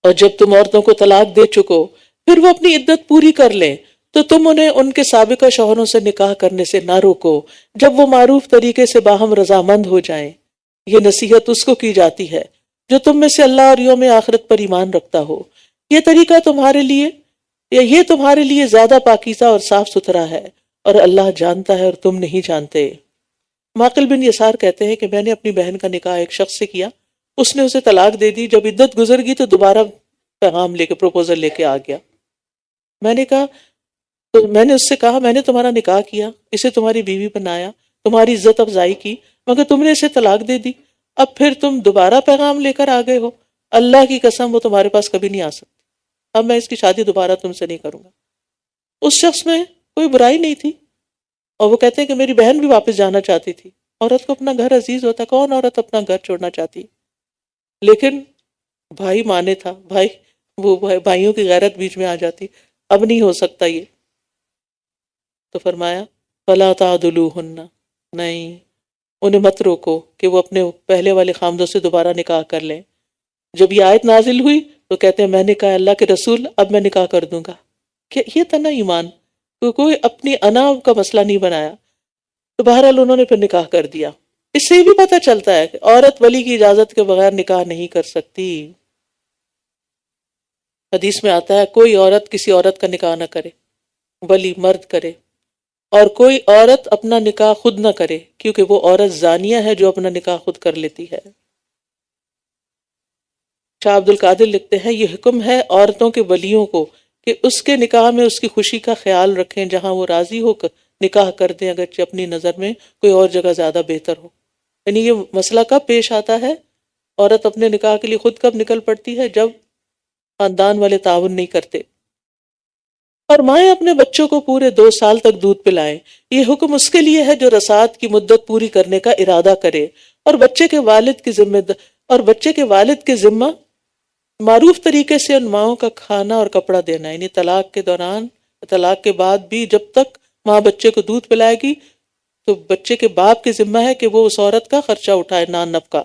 اور جب تم عورتوں کو طلاق دے چکو پھر وہ اپنی عدت پوری کر لیں تو تم انہیں ان کے سابقہ شوہروں سے نکاح کرنے سے نہ روکو جب وہ معروف طریقے سے باہم رضامند ہو جائیں۔ یہ نصیحت اس کو کی جاتی ہے جو تم میں سے اللہ اور یوم آخرت پر ایمان رکھتا ہو۔ یہ طریقہ تمہارے لیے زیادہ پاکیزہ اور صاف ستھرا ہے، اور اللہ جانتا ہے اور تم نہیں جانتے۔ معقل بن یسار کہتے ہیں کہ میں نے اپنی بہن کا نکاح ایک شخص سے کیا، اس نے اسے طلاق دے دی، جب عدت گزر گئی تو دوبارہ پیغام لے کے پروپوزل لے کے آ گیا۔ میں نے اس سے کہا میں نے تمہارا نکاح کیا، اسے تمہاری بیوی بنایا، تمہاری عزت افزائی کی، مگر تم نے اسے طلاق دے دی، اب پھر تم دوبارہ پیغام لے کر آ گئے ہو، اللہ کی قسم وہ تمہارے پاس کبھی نہیں آ سکتی، اب میں اس کی شادی دوبارہ تم سے نہیں کروں گا۔ اس شخص میں کوئی برائی نہیں تھی، اور وہ کہتے ہیں کہ میری بہن بھی واپس جانا چاہتی تھی۔ عورت کو اپنا گھر عزیز ہوتا، کون عورت اپنا گھر چھوڑنا چاہتی؟ لیکن بھائی مانے تھا، بھائیوں کی غیرت بیچ میں آ جاتی، اب نہیں ہو سکتا یہ، تو فرمایا فَلَا تَعْضُلُوهُنَّ، نہیں انہیں مت روکو کہ وہ اپنے پہلے والے خامدوں سے دوبارہ نکاح کر لیں۔ جب یہ آیت نازل ہوئی تو کہتے ہیں میں نے کہا اللہ کے رسول اب میں نکاح کر دوں گا۔ کہ یہ تھا نا ایمان، کوئی اپنی انا کا مسئلہ نہیں بنایا، تو بہرحال انہوں نے پھر نکاح کر دیا۔ اس سے بھی پتہ چلتا ہے کہ عورت ولی کی اجازت کے بغیر نکاح نہیں کر سکتی۔ حدیث میں آتا ہے کوئی عورت کسی عورت کا نکاح نہ کرے، ولی مرد کرے، اور کوئی عورت اپنا نکاح خود نہ کرے، کیونکہ وہ عورت زانیہ ہے جو اپنا نکاح خود کر لیتی ہے۔ شاہ عبد القادر لکھتے ہیں یہ حکم ہے عورتوں کے ولیوں کو کہ اس کے نکاح میں اس کی خوشی کا خیال رکھیں، جہاں وہ راضی ہو کر نکاح کر دیں اگرچہ اپنی نظر میں کوئی اور جگہ زیادہ بہتر ہو۔ یعنی یہ مسئلہ کب پیش آتا ہے؟ عورت اپنے نکاح کے لیے خود کب نکل پڑتی ہے؟ جب خاندان والے تعاون نہیں کرتے۔ اور مائیں اپنے بچوں کو پورے 2 سال تک دودھ پلائیں، یہ حکم اس کے لیے ہے جو رضاعت کی مدت پوری کرنے کا ارادہ کرے، اور بچے کے والد کے ذمہ معروف طریقے سے ان ماؤں کا کھانا اور کپڑا دینا، یعنی طلاق کے دوران، طلاق کے بعد بھی جب تک ماں بچے کو دودھ پلائے گی تو بچے کے باپ کے ذمہ ہے کہ وہ اس عورت کا خرچہ اٹھائے، نان نفقہ۔